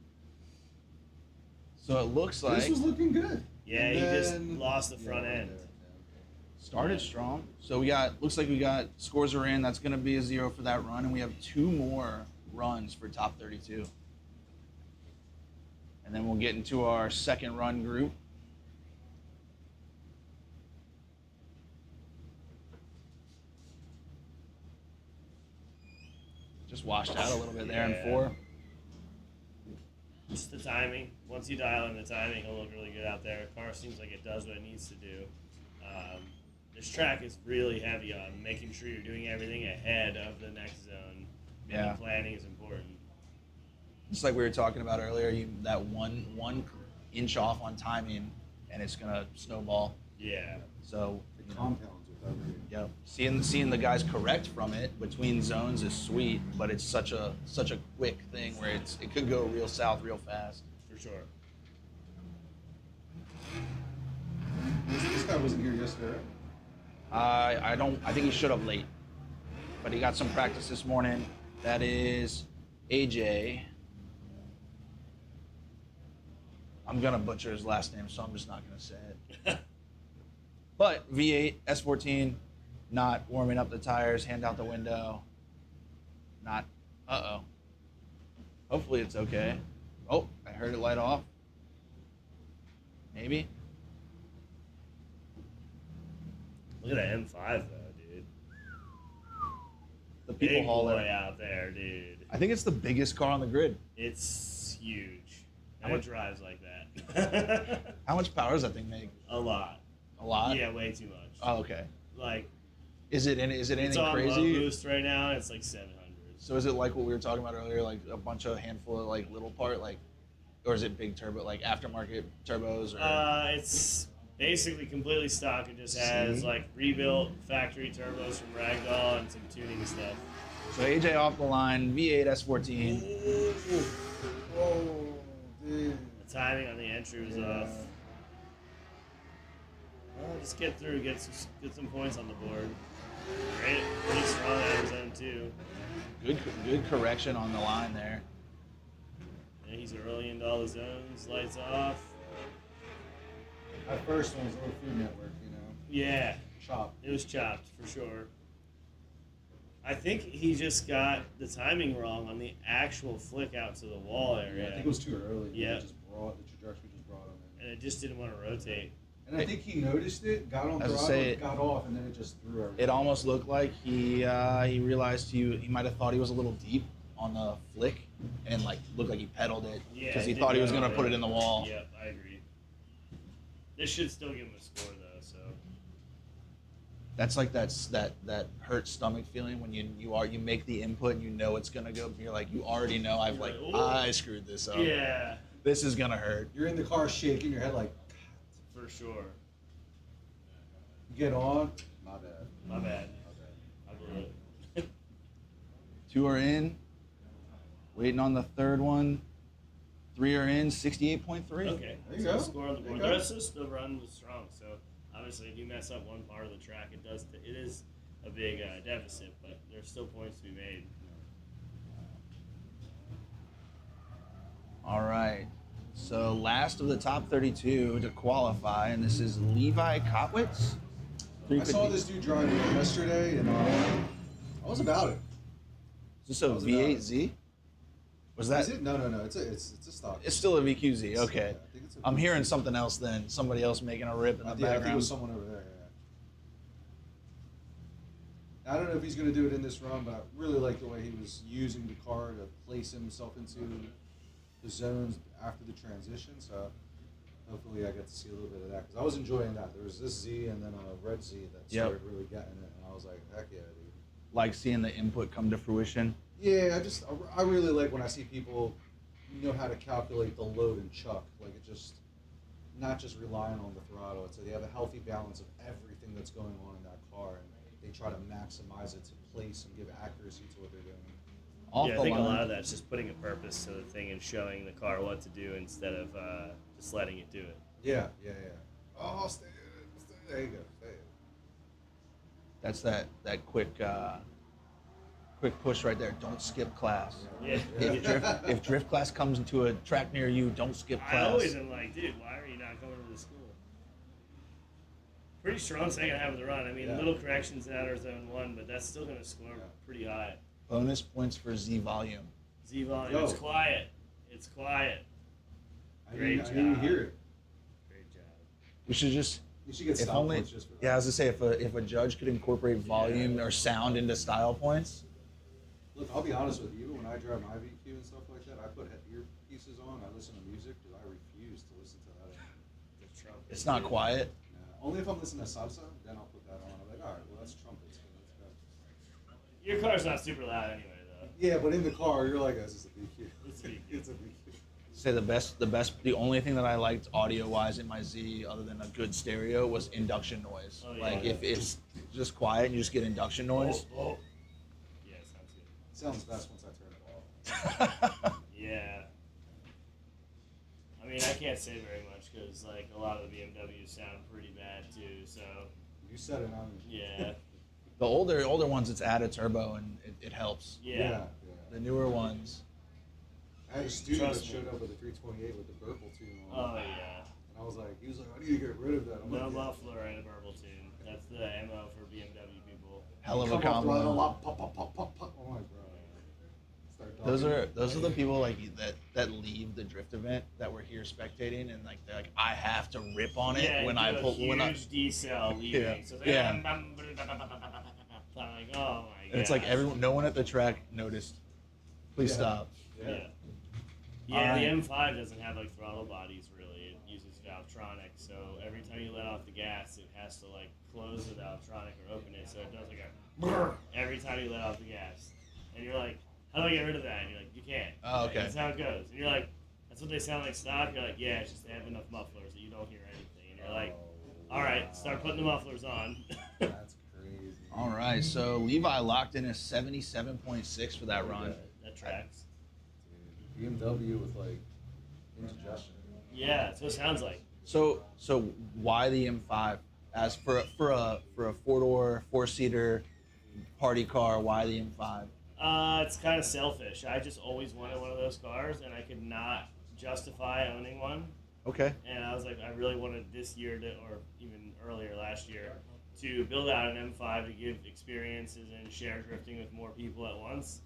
So it looks like This was looking good. Yeah, And he just then- lost the front right end. there, started strong. So looks like we got scores are in. That's going to be a 0 for that run, and we have 2 more runs for top 32. And then we'll get into our second run group. Just washed out a little bit there in Yeah. 4. Just the timing. Once you dial in the timing, it'll look really good out there. Car seems like it does what it needs to do. This track is really heavy on making sure you're doing everything ahead of the next zone. Yeah. And the planning is important. Just like we were talking about earlier, that one inch off on timing, and it's gonna snowball. Yeah. So It compounds with every. yeah, seeing the guys correct from it between zones is sweet, but it's such a quick thing where it could go real south real fast. For sure. This guy wasn't here yesterday. I think he should have late, but he got some practice this morning. That is AJ. I'm gonna butcher his last name, so I'm just not gonna say it. But V8 S14, not warming up the tires, hand out the window. Not. Hopefully it's okay. Oh, I heard it light off. Maybe. Look at that M5 though, dude. The people Big hauler. boy out there, dude. I think it's the biggest car on the grid. It's huge. How And it much- drives like that. How much power does that thing make? A lot. A lot. Yeah, way too much. Oh, okay. Like, Is it it's anything on low crazy? boost right now, and it's like 700. So is it like what we were talking about earlier, like a bunch of handful of like little part, like, or is it big turbo, like aftermarket turbos? Or It's basically completely stock. It just has like rebuilt factory turbos from Ragdoll and some tuning stuff. so AJ off the line, V8 S14. Whoa, dude. The timing on the entry was off. Well, just get through, get some points on the board. Great, pretty strong out of zone 2. Good correction on the line there. And he's early into all the zones, lights off. That first one was a little Food Network, you know. Yeah, Chop. it was chopped for sure. I think he just got the timing wrong on the actual flick out to the wall area. I think it was too early. Yeah. The trajectory just brought him in. And it just didn't want to rotate. And I think he noticed it, got on As I throttle, say, got off, and then it just threw everything. It almost looked like he realized he might have thought he was a little deep on the flick, and like looked like he pedaled it Yeah, because he it thought did he was go gonna over put it. it in the wall. Yep, I agree. This should still give him a score though, so. That's like that hurt stomach feeling when you make the input and you know it's gonna go. You're like you already know You're like, "Ooh." I screwed this up. Yeah, This is gonna hurt. You're in the car shaking your head like, for sure. get on. My bad. My bad. My I blew it. 2 are in. Waiting on the third one. 3 are in, 68.3. Okay, There you so go. score on the There board. you The go. rest of the run was strong. So obviously, if you mess up one part of the track, it is a big deficit, but there's still points to be made. All right. So last of the top 32 to qualify, and this is Levi Kotwitz. I saw this dude driving yesterday, and I was about it. Is this a V8Z? Was that? Is it? No. It's a stock. It's still a VQZ. Okay. Yeah, I think it's a I'm hearing VQZ. something else then. Somebody else making a rip in the Yeah, I background. think it was someone over there. Yeah. I don't know if he's going to do it in this run, but I really like the way he was using the car to place himself into the zones after the transition. So hopefully I get to see a little bit of that because I was enjoying that. There was this Z and then a red Z that started really getting it, and I was like, heck yeah, dude. Like seeing the input come to fruition. Yeah, I really like when I see people know how to calculate the load and chuck. Like it just not just relying on the throttle. It's they have a healthy balance of everything that's going on in that car, and they try to maximize it to place and give accuracy to what they're doing. Off I the think line. a lot of that's just putting a purpose to the thing and showing the car what to do instead of just letting it do it. Yeah. Oh, stay there you go. Stay in. That's that quick push right there. Don't skip class. Yeah. If drift class comes into a track near you, don't skip I class. always am like, dude, why are you not going to the school? Pretty strong second half of the run. I mean, Yeah. little corrections in outer zone 1, but that's still going to score pretty high. Bonus points for Z volume. Z volume. Yo. It's quiet. It's quiet. I Great didn't even job. hear it. Great job. We should just. You should get If stop only, points just for that. yeah, I was gonna say if a judge could incorporate volume or sound into style points. Look, I'll be honest with you. Even when I drive my VQ and stuff like that, I put earpieces on. I listen to music because I refuse to listen to that. The trumpet. It's not quiet. Nah, only if I'm listening to salsa, then I'll put that on. I'm like, all right, well that's trumpets. So let's go. Your car's not super loud anyway, though. Yeah, but in the car, you're like, this is a VQ. It's a VQ. It's a VQ. Say the only thing that I liked audio wise in my Z, other than a good stereo, was induction noise. Oh, yeah. Like if it's just quiet and you just get induction noise. Oh. Yeah, sounds good. Sounds best once I turn it off. Yeah. I mean, I can't say very much because like a lot of the BMWs sound pretty bad too. So You said it on me. yeah, The older ones, it's added turbo and it helps. yeah. The newer ones, I had a student Trust that me. showed up with a 328 with the Burple tune on. Oh yeah. And I was like, he was like, I need to get rid of that. I'm No like, muffler and a burble tune. That's the MO for BMW people. hell of a come off the line, combo. pop, pop, pop, pop, pop. I'm like, bro. Start talking. Those are the people like that leave the drift event that we're here spectating and like they're like I have to rip on it Yeah, when I pull huge when I D-cell leaving. Yeah. So it's Yeah. like, I'm like, oh my god. and it's like no one at the track noticed. Please Yeah. stop. Yeah. Yeah, Alright. the M5 doesn't have like throttle bodies really. It uses Valvetronic, so every time you let off the gas, it has to like close the Valvetronic or open it, so it does like a brrr every time you let off the gas. And you're like, how do I get rid of that? And you're like, you can't. Oh, okay. That's how it goes. And you're like, that's what they sound like stock. You're like, yeah, it's just they have enough mufflers that you don't hear anything. And you're like, all right, start putting the mufflers on. That's crazy. All right, so Levi locked in a 77.6 for that run. That tracks. Dude, BMW with like indigestion. Yeah, that's what it sounds like. So why the M5 as for a 4-door 4-seater party car? Why the M5? It's kind of selfish. I just always wanted one of those cars, and I could not justify owning one. Okay. And I was like, I really wanted this year to, or even earlier last year, to build out an M5 to give experiences and share drifting with more people at once.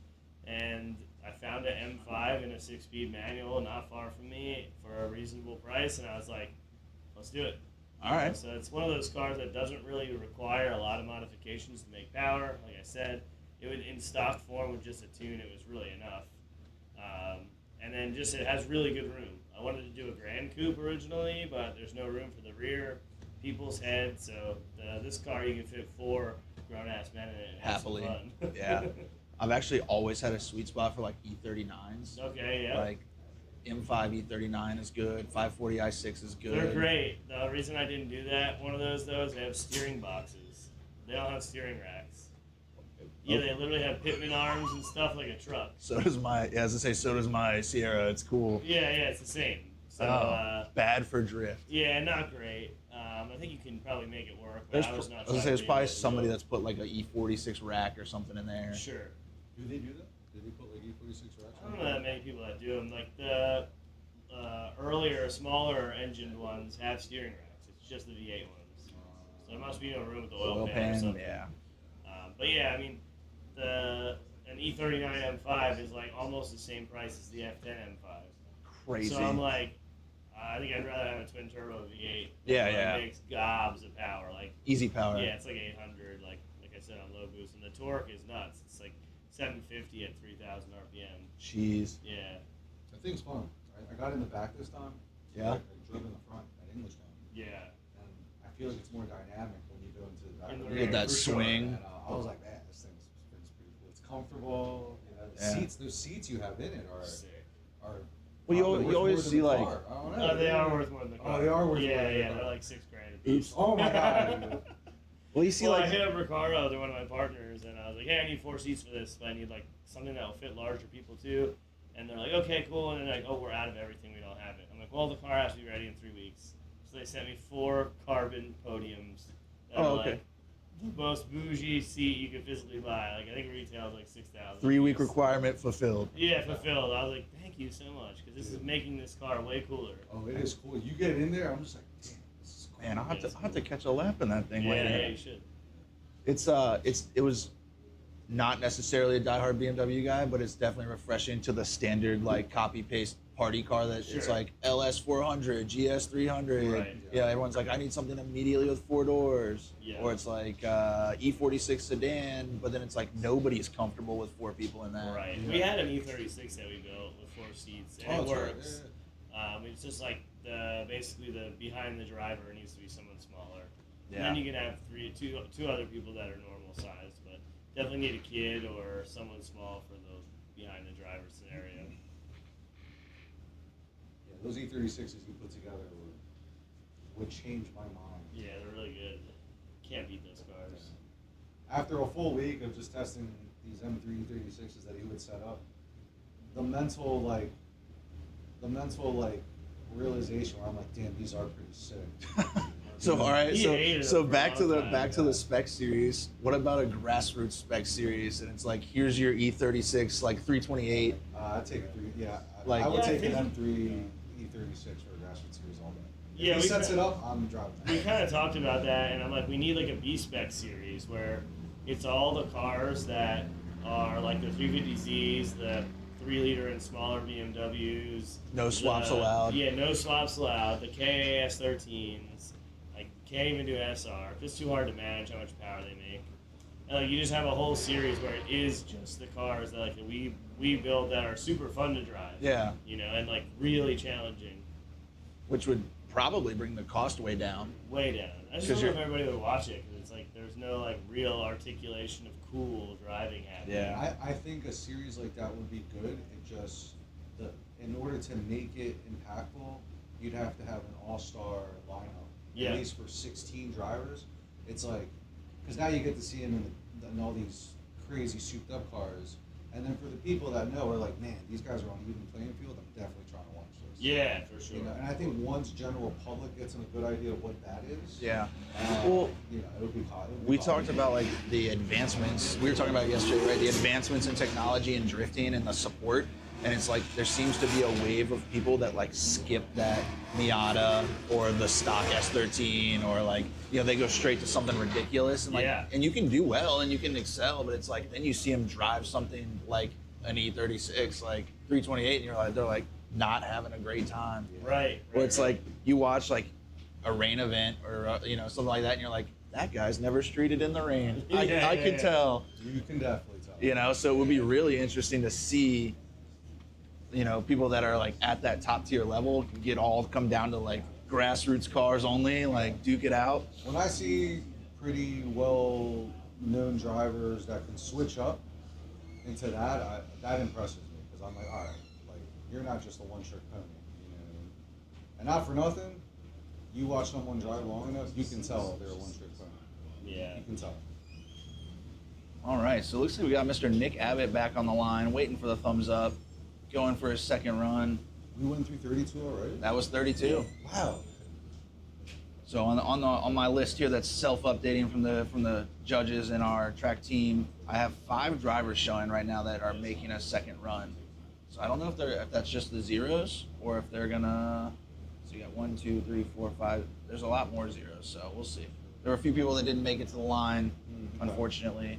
And I found an M5 in a 6-speed manual not far from me for a reasonable price, and I was like, let's do it. All right. So it's one of those cars that doesn't really require a lot of modifications to make power. Like I said, it would in stock form with just a tune, it was really enough. And then just it has really good room. I wanted to do a Grand Coupe originally, but there's no room for the rear people's head. So this car you can fit 4 grown-ass men in it. And have some Happily. fun. Yeah. I've actually always had a sweet spot for like E39s. Okay, yeah. Like M5 E39 is good. 540 i6 is good. They're great. The reason I didn't do that, one of those though, is they have steering boxes. They don't have steering racks. Yeah, they literally have pitman arms and stuff like a truck. So does so does my Sierra. It's cool. Yeah, it's the same. So, bad for drift. Yeah, not great. I think you can probably make it work, but There's, I was not. there's probably somebody that's put like a E46 rack or something in there. Sure. Do they do that? Do they put like E46 racks? I don't know that many people that do them. Like the earlier, smaller engined ones have steering racks. It's just the V8 ones. So there must be no room with the oil pan or something. Yeah. But yeah, I mean, an E39 M5 is like almost the same price as the F10 M5. Crazy. So I'm like, I think I'd rather have a twin turbo V8. Yeah, It makes gobs of power. Like easy power. yeah, it's like 800. Like I said on low boost, and the torque is nuts. It's like 750 at 3,000 RPM. Jeez. Yeah. That thing's fun. I got in the back this time. Yeah. I drove in the front at Englishtown. Yeah. And I feel like it's more dynamic when you go into the back. In the of rear, Get that for sure. swing. And I was like, man, this thing's pretty cool. It's comfortable. You know, Yeah. those seats you have in it Sick. are Well, you probably always worth see, more than the like- car. I don't know. They are worth more than the car. Oh, they are worth yeah, more than the Yeah, car. they're like $6,000 a piece. Oh my god. Well, you see, Well, I like, hit up Ricardo, they're one of my partners, and I was like, hey, I need 4 seats for this, but I need like something that will fit larger people too. And they're like, okay, cool. And they're like, oh, we're out of everything, we don't have it. I'm like, well, the car has to be ready in 3 weeks. So they sent me 4 carbon podiums that are okay. like the most bougie seat you could physically buy. Like I think retail is like $6,000. 3-week requirement fulfilled. Yeah, fulfilled. I was like, thank you so much, because this is making this car way cooler. Oh, it is cool. You get in there, I'm just like, damn, this is cool. Man, I'll have to catch a lap in that thing Yeah, later. yeah, you should. It was not necessarily a diehard BMW guy, but it's definitely refreshing to the standard like copy paste party car that it's Sure. like LS 400, GS 300. Right. Yeah, everyone's like, I need something immediately with 4 doors. Yeah. Or it's like E46 sedan, but then it's like nobody's comfortable with 4 people in that. Right. Yeah. We had an E36 that we built with 4 seats, and Oh, it that's right, works. yeah. It's just like basically the behind the driver needs to be someone smaller. Yeah. And then you can have two other people that are normal sized, but definitely need a kid or someone small for the behind the driver scenario. Yeah, those E36s you put together would change my mind. Yeah, they're really good. Can't beat those cars. After a full week of just testing these M3 E36s that he would set up, the mental realization where I'm like, damn, these are pretty sick. So all right, He hated so it for back a to long the time, back to the spec series. What about a grassroots spec series? And it's like, here's your E36, like 328. I'd take a 3, yeah. Like- I would Yeah, I take an think M3 E36 for a grassroots series all day. Yeah, If he we sets kinda- it up, I'm driving that. We kind of talked about that, and I'm like, we need like a B-spec series where it's all the cars that are like the 350Zs, the 3-liter and smaller BMWs. No swaps allowed. Yeah, no swaps allowed. The KAS 13s, like can't even do SR. It's too hard to manage how much power they make. And like you just have a whole series where it is just the cars that like we build that are super fun to drive. Yeah, You know, and like really challenging. which would probably bring the cost way down. Way down. I just 'Cause don't know if you're- everybody would watch it because it's like there's no like real articulation of cool driving happening. Yeah. I think a series like that would be good. It just in order to make it impactful, you'd have to have an all-star lineup. Yeah. At least for 16 drivers. It's like, because now you get to see him in all these crazy souped-up cars, and then for the people that know are like, man, these guys are on even playing field. I'm definitely trying to watch this. Yeah, for sure. You know, and I think once general public gets a good idea of what that is, Yeah. uh, Well, you know, it would be positive. we talked about like the advancements. We were talking about it yesterday, right? The advancements in technology and drifting and the support. And it's like there seems to be a wave of people that like skip that Miata or the stock S13 or like, you know, they go straight to something ridiculous and like, Yeah. and you can do well and you can excel, but it's like then you see them drive something like an E36, like 328, and you're like, they're like not having a great time. Right. Or it's like you watch like a rain event or you know, something like that, and you're like, that guy's never streeted in the rain. I could tell. You can definitely tell. You know, so it would be really interesting to see, you know, people that are like at that top tier level come down to like grassroots cars only, like duke it out. When I see pretty well known drivers that can switch up into that, that impresses me because I'm like, all right, like you're not just a one-trick pony, you know. And not for nothing, you watch someone drive long enough, you can tell they're a one-trick pony. Yeah. You can tell. All right, so it looks like we got Mr. Nick Abbott back on the line, waiting for the thumbs up, going for his second run. We went through 32 already? That was 32. Wow. So on my list here, that's self-updating from the judges and our track team. I have 5 drivers showing right now that are making a second run. So I don't know if that's just the zeros or if they're gonna. So you got 1, 2, 3, 4, 5. There's a lot more zeros, so we'll see. There were a few people that didn't make it to the line, unfortunately.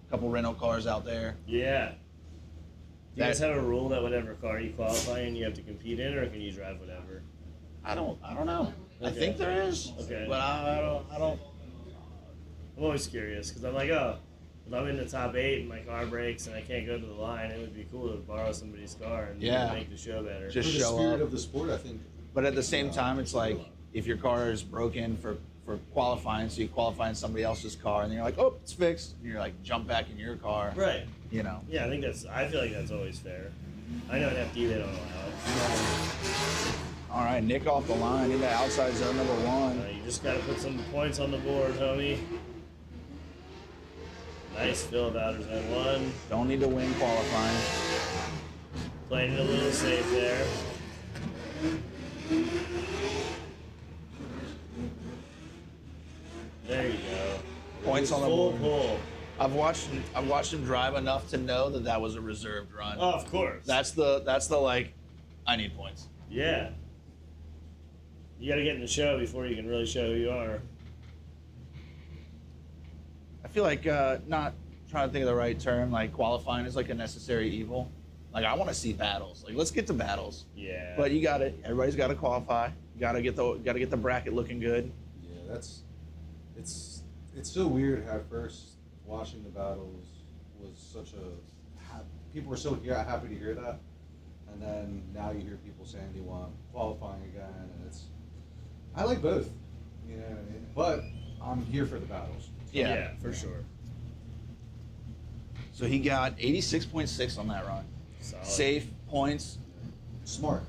A couple rental cars out there. Yeah. Do you guys have a rule that whatever car you qualify in, you have to compete in, or can you drive whatever? I don't know. Okay. I think there is. Okay. But I don't. I'm always curious because I'm like, oh, if I'm in the top 8 and my car breaks and I can't go to the line, it would be cool to borrow somebody's car and make the show better. For Just the show spirit up. of the sport, I think. But at the same time, it's like if your car is broken for qualifying, so you qualify in somebody else's car, and then you're like, oh, it's fixed. And you're like, jump back in your car. Right. You know. Yeah, I feel like that's always fair. I know at FD they don't allow it. All right, Nick off the line into outside zone number 1. You just got to put some points on the board, homie. Nice fill of outer zone 1. Don't need to win qualifying. Playing it a little safe there. There you go. Points on the Full board. pull. I've watched him drive enough to know that was a reserved run. Oh, of course. That's the like, I need points. Yeah. You got to get in the show before you can really show who you are. I feel like not trying to think of the right term. Like qualifying is like a necessary evil. Like I want to see battles. Like let's get to battles. Yeah. But everybody's got to qualify. You got to get the bracket looking good. Yeah, it's so weird how at first watching the battles was such a people were so happy to hear that, and then now you hear people saying they want qualifying again, and I like both, you know what I mean? But I'm here for the battles. Yeah, for sure. So he got 86.6 on that run. Solid. Safe points, Smart.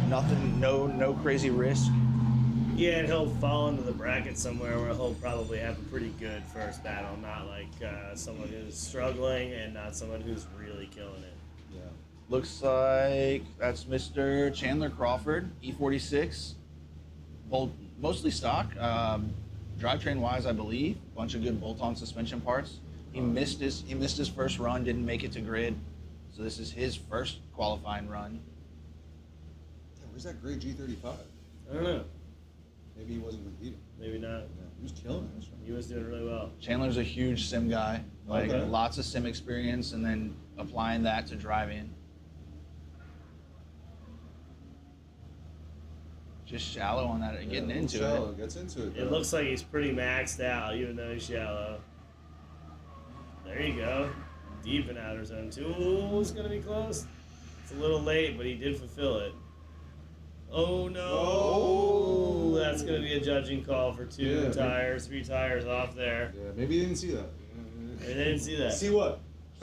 nothing, no crazy risk. Yeah, and he'll fall into the bracket somewhere where he'll probably have a pretty good first battle, not like someone who's struggling and not someone who's really killing it. Yeah. Looks like that's Mr. Chandler Crawford, E46. Mostly stock. Drivetrain wise, I believe. Bunch of good bolt-on suspension parts. He missed his first run, didn't make it to grid. So this is his first qualifying run. Where's that gray G35? I don't know. Maybe he wasn't competing. Maybe not. Yeah, he was killing this one. He was doing really well. Chandler's a huge sim guy. Like Okay. lots of sim experience and then applying that to driving. Just shallow on that, getting into shallow. it. Gets into it. It looks like he's pretty maxed out, even though he's shallow. There you go. Deep in outer zone 2. Ooh, it's going to be close. It's a little late, but he did fulfill it. Oh, no. Oh. That's going to be a judging call for 3 tires off there. Yeah, maybe he didn't see that. They didn't see that. See what?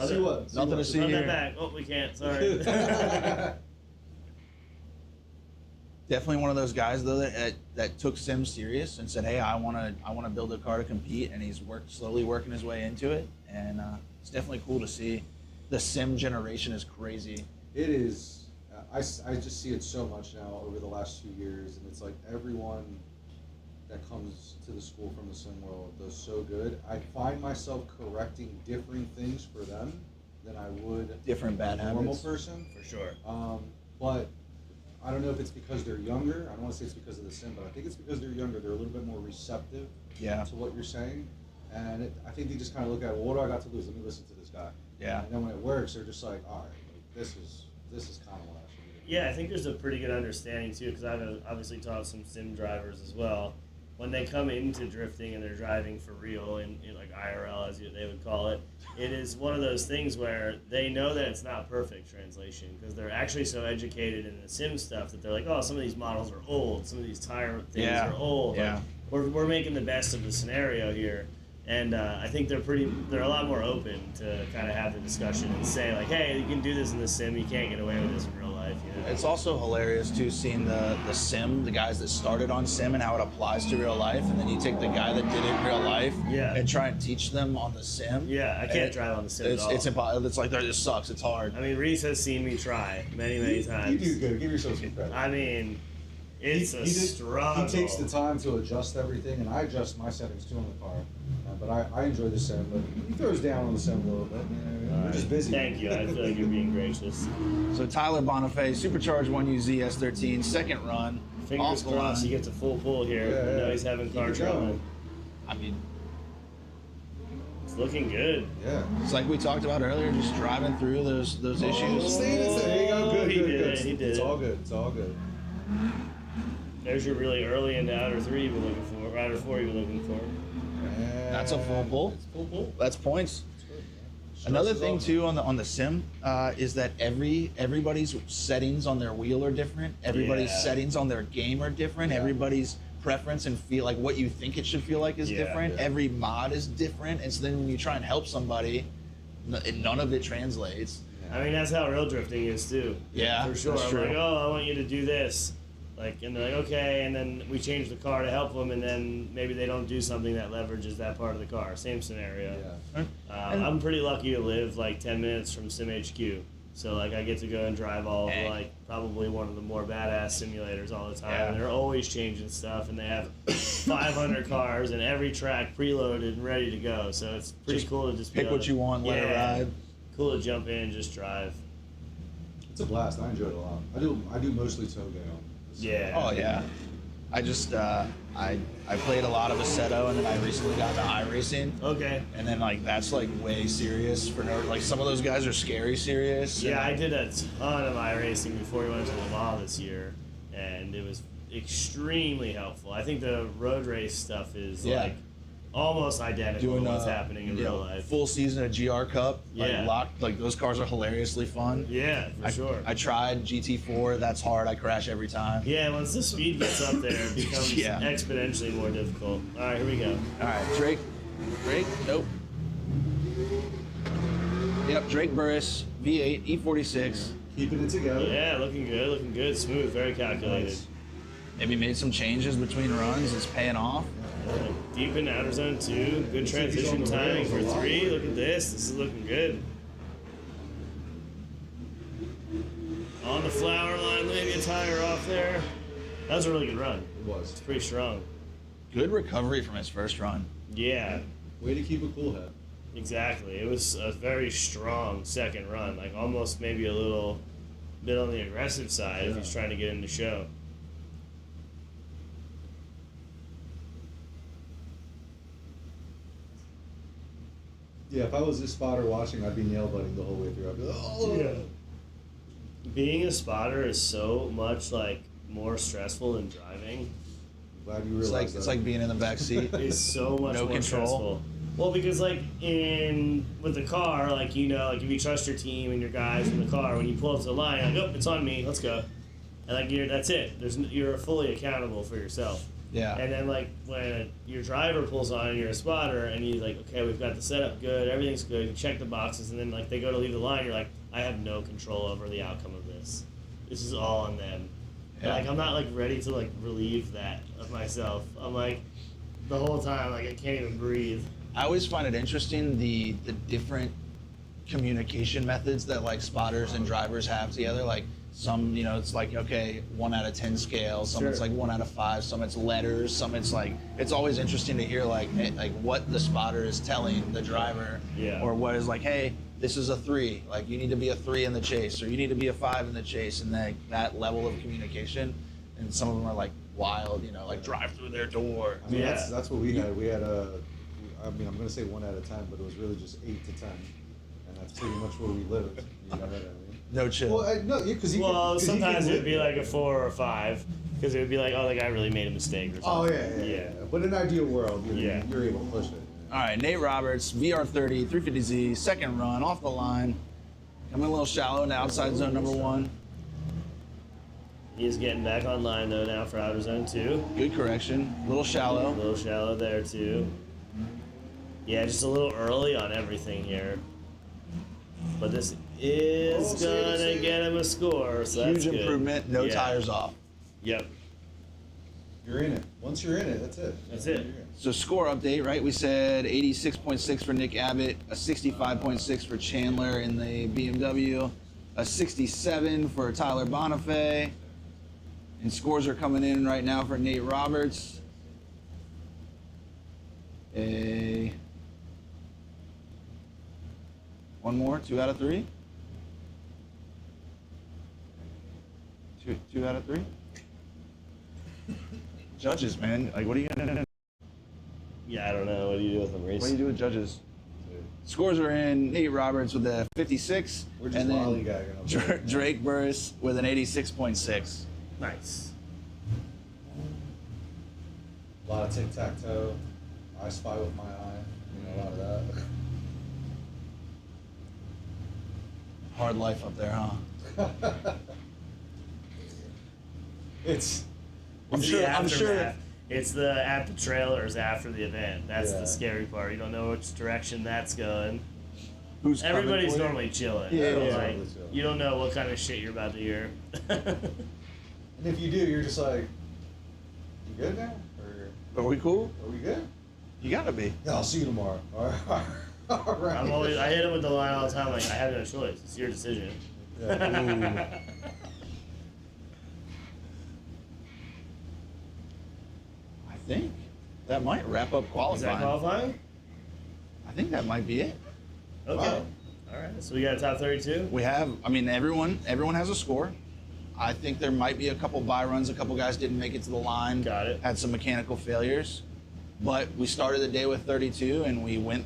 See what? See Nothing what? to see Run here. that back. Oh, we can't. Sorry. Definitely one of those guys though that took sim serious and said, "Hey, I want to build a car to compete," and he's slowly working his way into it, and it's definitely cool to see. The sim generation is crazy. It is. I just see it so much now over the last 2 years, and it's like everyone that comes to the school from the sim world does so good. I find myself correcting different things for them than I would Different bad a normal habits. person. For sure. But I don't know if it's because they're younger. I don't want to say it's because of the sim, but I think it's because they're younger. They're a little bit more receptive Yeah. to what you're saying. And I think they just kind of look at, well, what do I got to lose? Let me listen to this guy. Yeah. And then when it works, they're just like, all right, like, this is kind of what I should do. Yeah, I think there's a pretty good understanding too, because I've obviously taught some sim drivers as well. When they come into drifting and they're driving for real, in like IRL as they would call it, it is one of those things where they know that it's not perfect translation because they're actually so educated in the sim stuff that they're like, oh, some of these models are old, some of these tire things are old. Yeah. Like, we're making the best of the scenario here. And I think they're a lot more open to kind of have the discussion and say like, hey, you can do this in the sim, you can't get away with this in real life. You know? It's also hilarious too seeing the sim, the guys that started on sim and how it applies to real life, and then you take the guy that did it in real life and try and teach them on the sim. Yeah, I can't drive on the sim at all. It's impossible. It's like that just sucks. It's hard. I mean, Reese has seen me try many times. You do good. Give yourself some credit. I mean, it's a struggle. He takes the time to adjust everything, and I adjust my settings too on the car. But I enjoy the sim, but he throws down on the sim a little bit. We're just busy. Thank you. I feel like you're being gracious. So Tyler Bonifay, Supercharged 1UZ S13, second run. Fingers off the crossed line. he gets a full pull here. Yeah, I know yeah. he's having Keep car it trouble. going. I mean, It's looking good. Yeah. it's like we talked about earlier, just driving through those issues. There you go. Good, He good, did good. it, he did It's it. all good. It's all good. There's your really early into outer 3 you've been looking for, or outer 4 you've been looking for. That's a full pull. It's full pull. That's points. It's good, man. Another Stress is thing over. too on the sim is that everybody's settings on their wheel are different. Everybody's Yeah. settings on their game are different. Yeah. Everybody's preference and feel like what you think it should feel like is Yeah, different. yeah. Every mod is different, and so then when you try and help somebody, none of it translates. I mean, that's how real drifting is too. Yeah, For sure. that's I'm true. like, oh, I want you to do this. Like, and they're like, okay, and then we change the car to help them, and then maybe they don't do something that leverages that part of the car. Same scenario. Yeah. I'm pretty lucky to live like 10 minutes from Sim HQ. So like I get to go and drive all of Dang. like probably one of the more badass simulators all the time. Yeah. And they're always changing stuff, and they have 500 cars and every track preloaded and ready to go. So it's pretty Just cool to just be Pick able what to- you want, let it ride. Cool to jump in and just drive. It's a blast. I enjoy it a lot. I do mostly toge on this. Yeah. Oh yeah. I just I played a lot of Assetto, and then I recently got into iRacing. Okay. And then like that's like way serious for no, like some of those guys are scary serious. Yeah, and, I did a ton of iRacing before we went to Le Mans this year, and it was extremely helpful. I think the road race stuff is Yeah. like almost identical doing to what's happening in real life. full season of GR Cup. Yeah. Like locked, like those cars are hilariously fun. Yeah, for sure. I tried GT4. That's hard. I crash every time. Yeah, once the speed gets up there, it becomes Yeah. exponentially more difficult. All right, here we go. All right, Drake. Nope. Yep, Drake Burris, V8, E46. Keeping it together. Yeah, looking good, smooth, very calculated. Nice. Maybe made some changes between runs. It's paying off. Deep in outer zone 2, good Looks like he's transition on the timing rails for a lot. 3. Look at this. This is looking good. On the flower line, maybe a tire off there. That was a really good run. It was. It's pretty strong. Good recovery from his first run. Yeah, Way to keep a cool head. exactly. It was a very strong second run, like almost maybe a little bit on the aggressive side if Yeah. he's trying to get in the show. Yeah, if I was a spotter watching, I'd be nail biting the whole way through. I'd be like, oh. Being a spotter is so much like more stressful than driving. Glad you realized that. It's like being in the back seat. It's so much No more control. stressful. Well, because like with the car, like like if you trust your team and your guys in the car, when you pull up to the line, you're like, oh, it's on me, let's go, and like that's it. You're fully accountable for yourself. Yeah. And then like when your driver pulls on and you're a spotter and he's like, okay, we've got the setup good, everything's good, you check the boxes, and then like they go to leave the line, you're like, I have no control over the outcome of this. This is all on them. And, Yeah. like I'm not like ready to like relieve that of myself. I'm like the whole time like I can't even breathe. I always find it interesting the different communication methods that like spotters and drivers have together. Like some, it's like, okay, 1 out of 10 scale. Some it's Sure. like 1 out of 5. Some it's letters. Some it's like, it's always interesting to hear like what the spotter is telling the driver. Yeah. Or what is like, hey, this is a 3. Like you need to be a 3 in the chase, or you need to be a 5 in the chase, and that level of communication. And some of them are like wild, like drive through their door. I mean, Yeah. that's what we had. We had I'm going to say 1 out of 10, but it was really just 8 to 10. And that's pretty much where we lived. You know what I mean? No chill. Well, no, because Well, sometimes it'd be like a 4 or a 5 because it would be like, oh, the guy really made a mistake or Oh, something. yeah. But in an ideal world, Yeah. you're able to push it. All right, Nate Roberts, VR30, 350Z, second run, off the line. Coming a little shallow in the outside zone number 1. He's getting back online though now for outer zone 2. Good correction. A little A shallow. little shallow there too. Yeah, just a little early on everything here. But this is gonna get him a score, so that's Huge good. improvement. No Yeah. tires off. Yep. You're in it. Once you're in it, that's it. That's it. You're in. So score update, right? We said 86.6 for Nick Abbott, a 65.6 for Chandler in the BMW, a 67 for Tyler Bonifay, and scores are coming in right now for Nate Roberts. One more, 2 out of 3. Two out of 3. Judges, man, like what are you gonna do? Yeah, I don't know. What do you do with them, Reese? What do you do with judges? Scores are in Nate Roberts with a 56, We're just and then lollygagging up there. Drake Burris with an 86.6. Nice. A lot of tic-tac-toe. I spy with my eye. You know, a lot of that. Hard life up there, huh? It's I'm It's sure. the I'm sure. aftermath. It's the at the trailers after the event. That's Yeah. the scary part. You don't know which direction that's going. Who's coming Everybody's for you? normally chilling. Yeah, but, yeah. like, Totally chill. you don't know what kind of shit you're about to hear. And if you do, you're just like, you good now? Or Are we cool? are we good? You gotta be. Yeah, I'll see you tomorrow. All right. All right. I hit him with the line all the time. Like, I have no choice. It's your decision. Yeah. I think that might wrap up Is that qualifying. qualifying? I think that might be it. Okay. Wow. All right. So we got a top 32. We have. I mean, everyone has a score. I think there might be a couple bye runs. A couple guys didn't make it to the line. Got it. Had some mechanical failures, but we started the day with 32, and we ran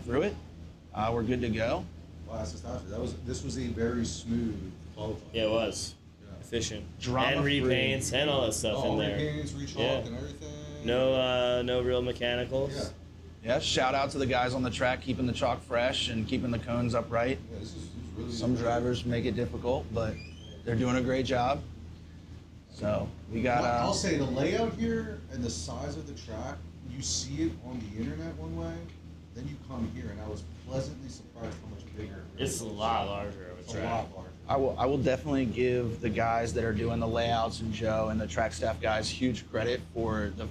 through it. We're good to go. Wow, that's just after. This was a very smooth qualifying. Yeah, it was. Yeah. Efficient. Drama and free. repaints and all that stuff All in there. repaints, rechalk, Yeah. and everything. No real mechanicals. Yeah. Yeah, shout out to the guys on the track keeping the chalk fresh and keeping the cones upright. Yeah, this is really Some good. drivers make it difficult, but they're doing a great job. So we got. I'll say the layout here and the size of the track, you see it on the internet one way, then you come here, and I was pleasantly surprised how much bigger. it It's a really lot was. larger of a It's a track. lot larger. I will definitely give the guys that are doing the layouts and Joe and the track staff guys huge credit for the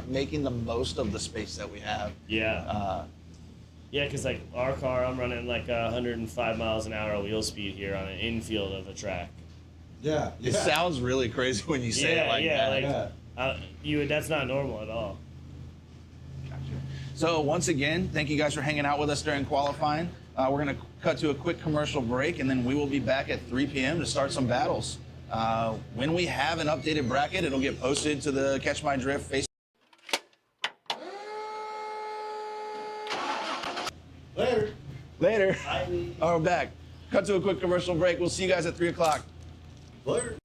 making the most of the space that we have. Yeah. Yeah, because like our car, I'm running like 105 miles an hour wheel speed here on an infield of a track. Yeah. It yeah. sounds really crazy when you say it like that. Like that's not normal at all. Gotcha. So once again, thank you guys for hanging out with us during qualifying. We're going to cut to a quick commercial break, and then we will be back at 3 p.m. to start some battles. When we have an updated bracket, it'll get posted to the Catch My Drift Facebook. Later. Bye. Oh, we're back. Cut to a quick commercial break. We'll see you guys at 3 o'clock. Later.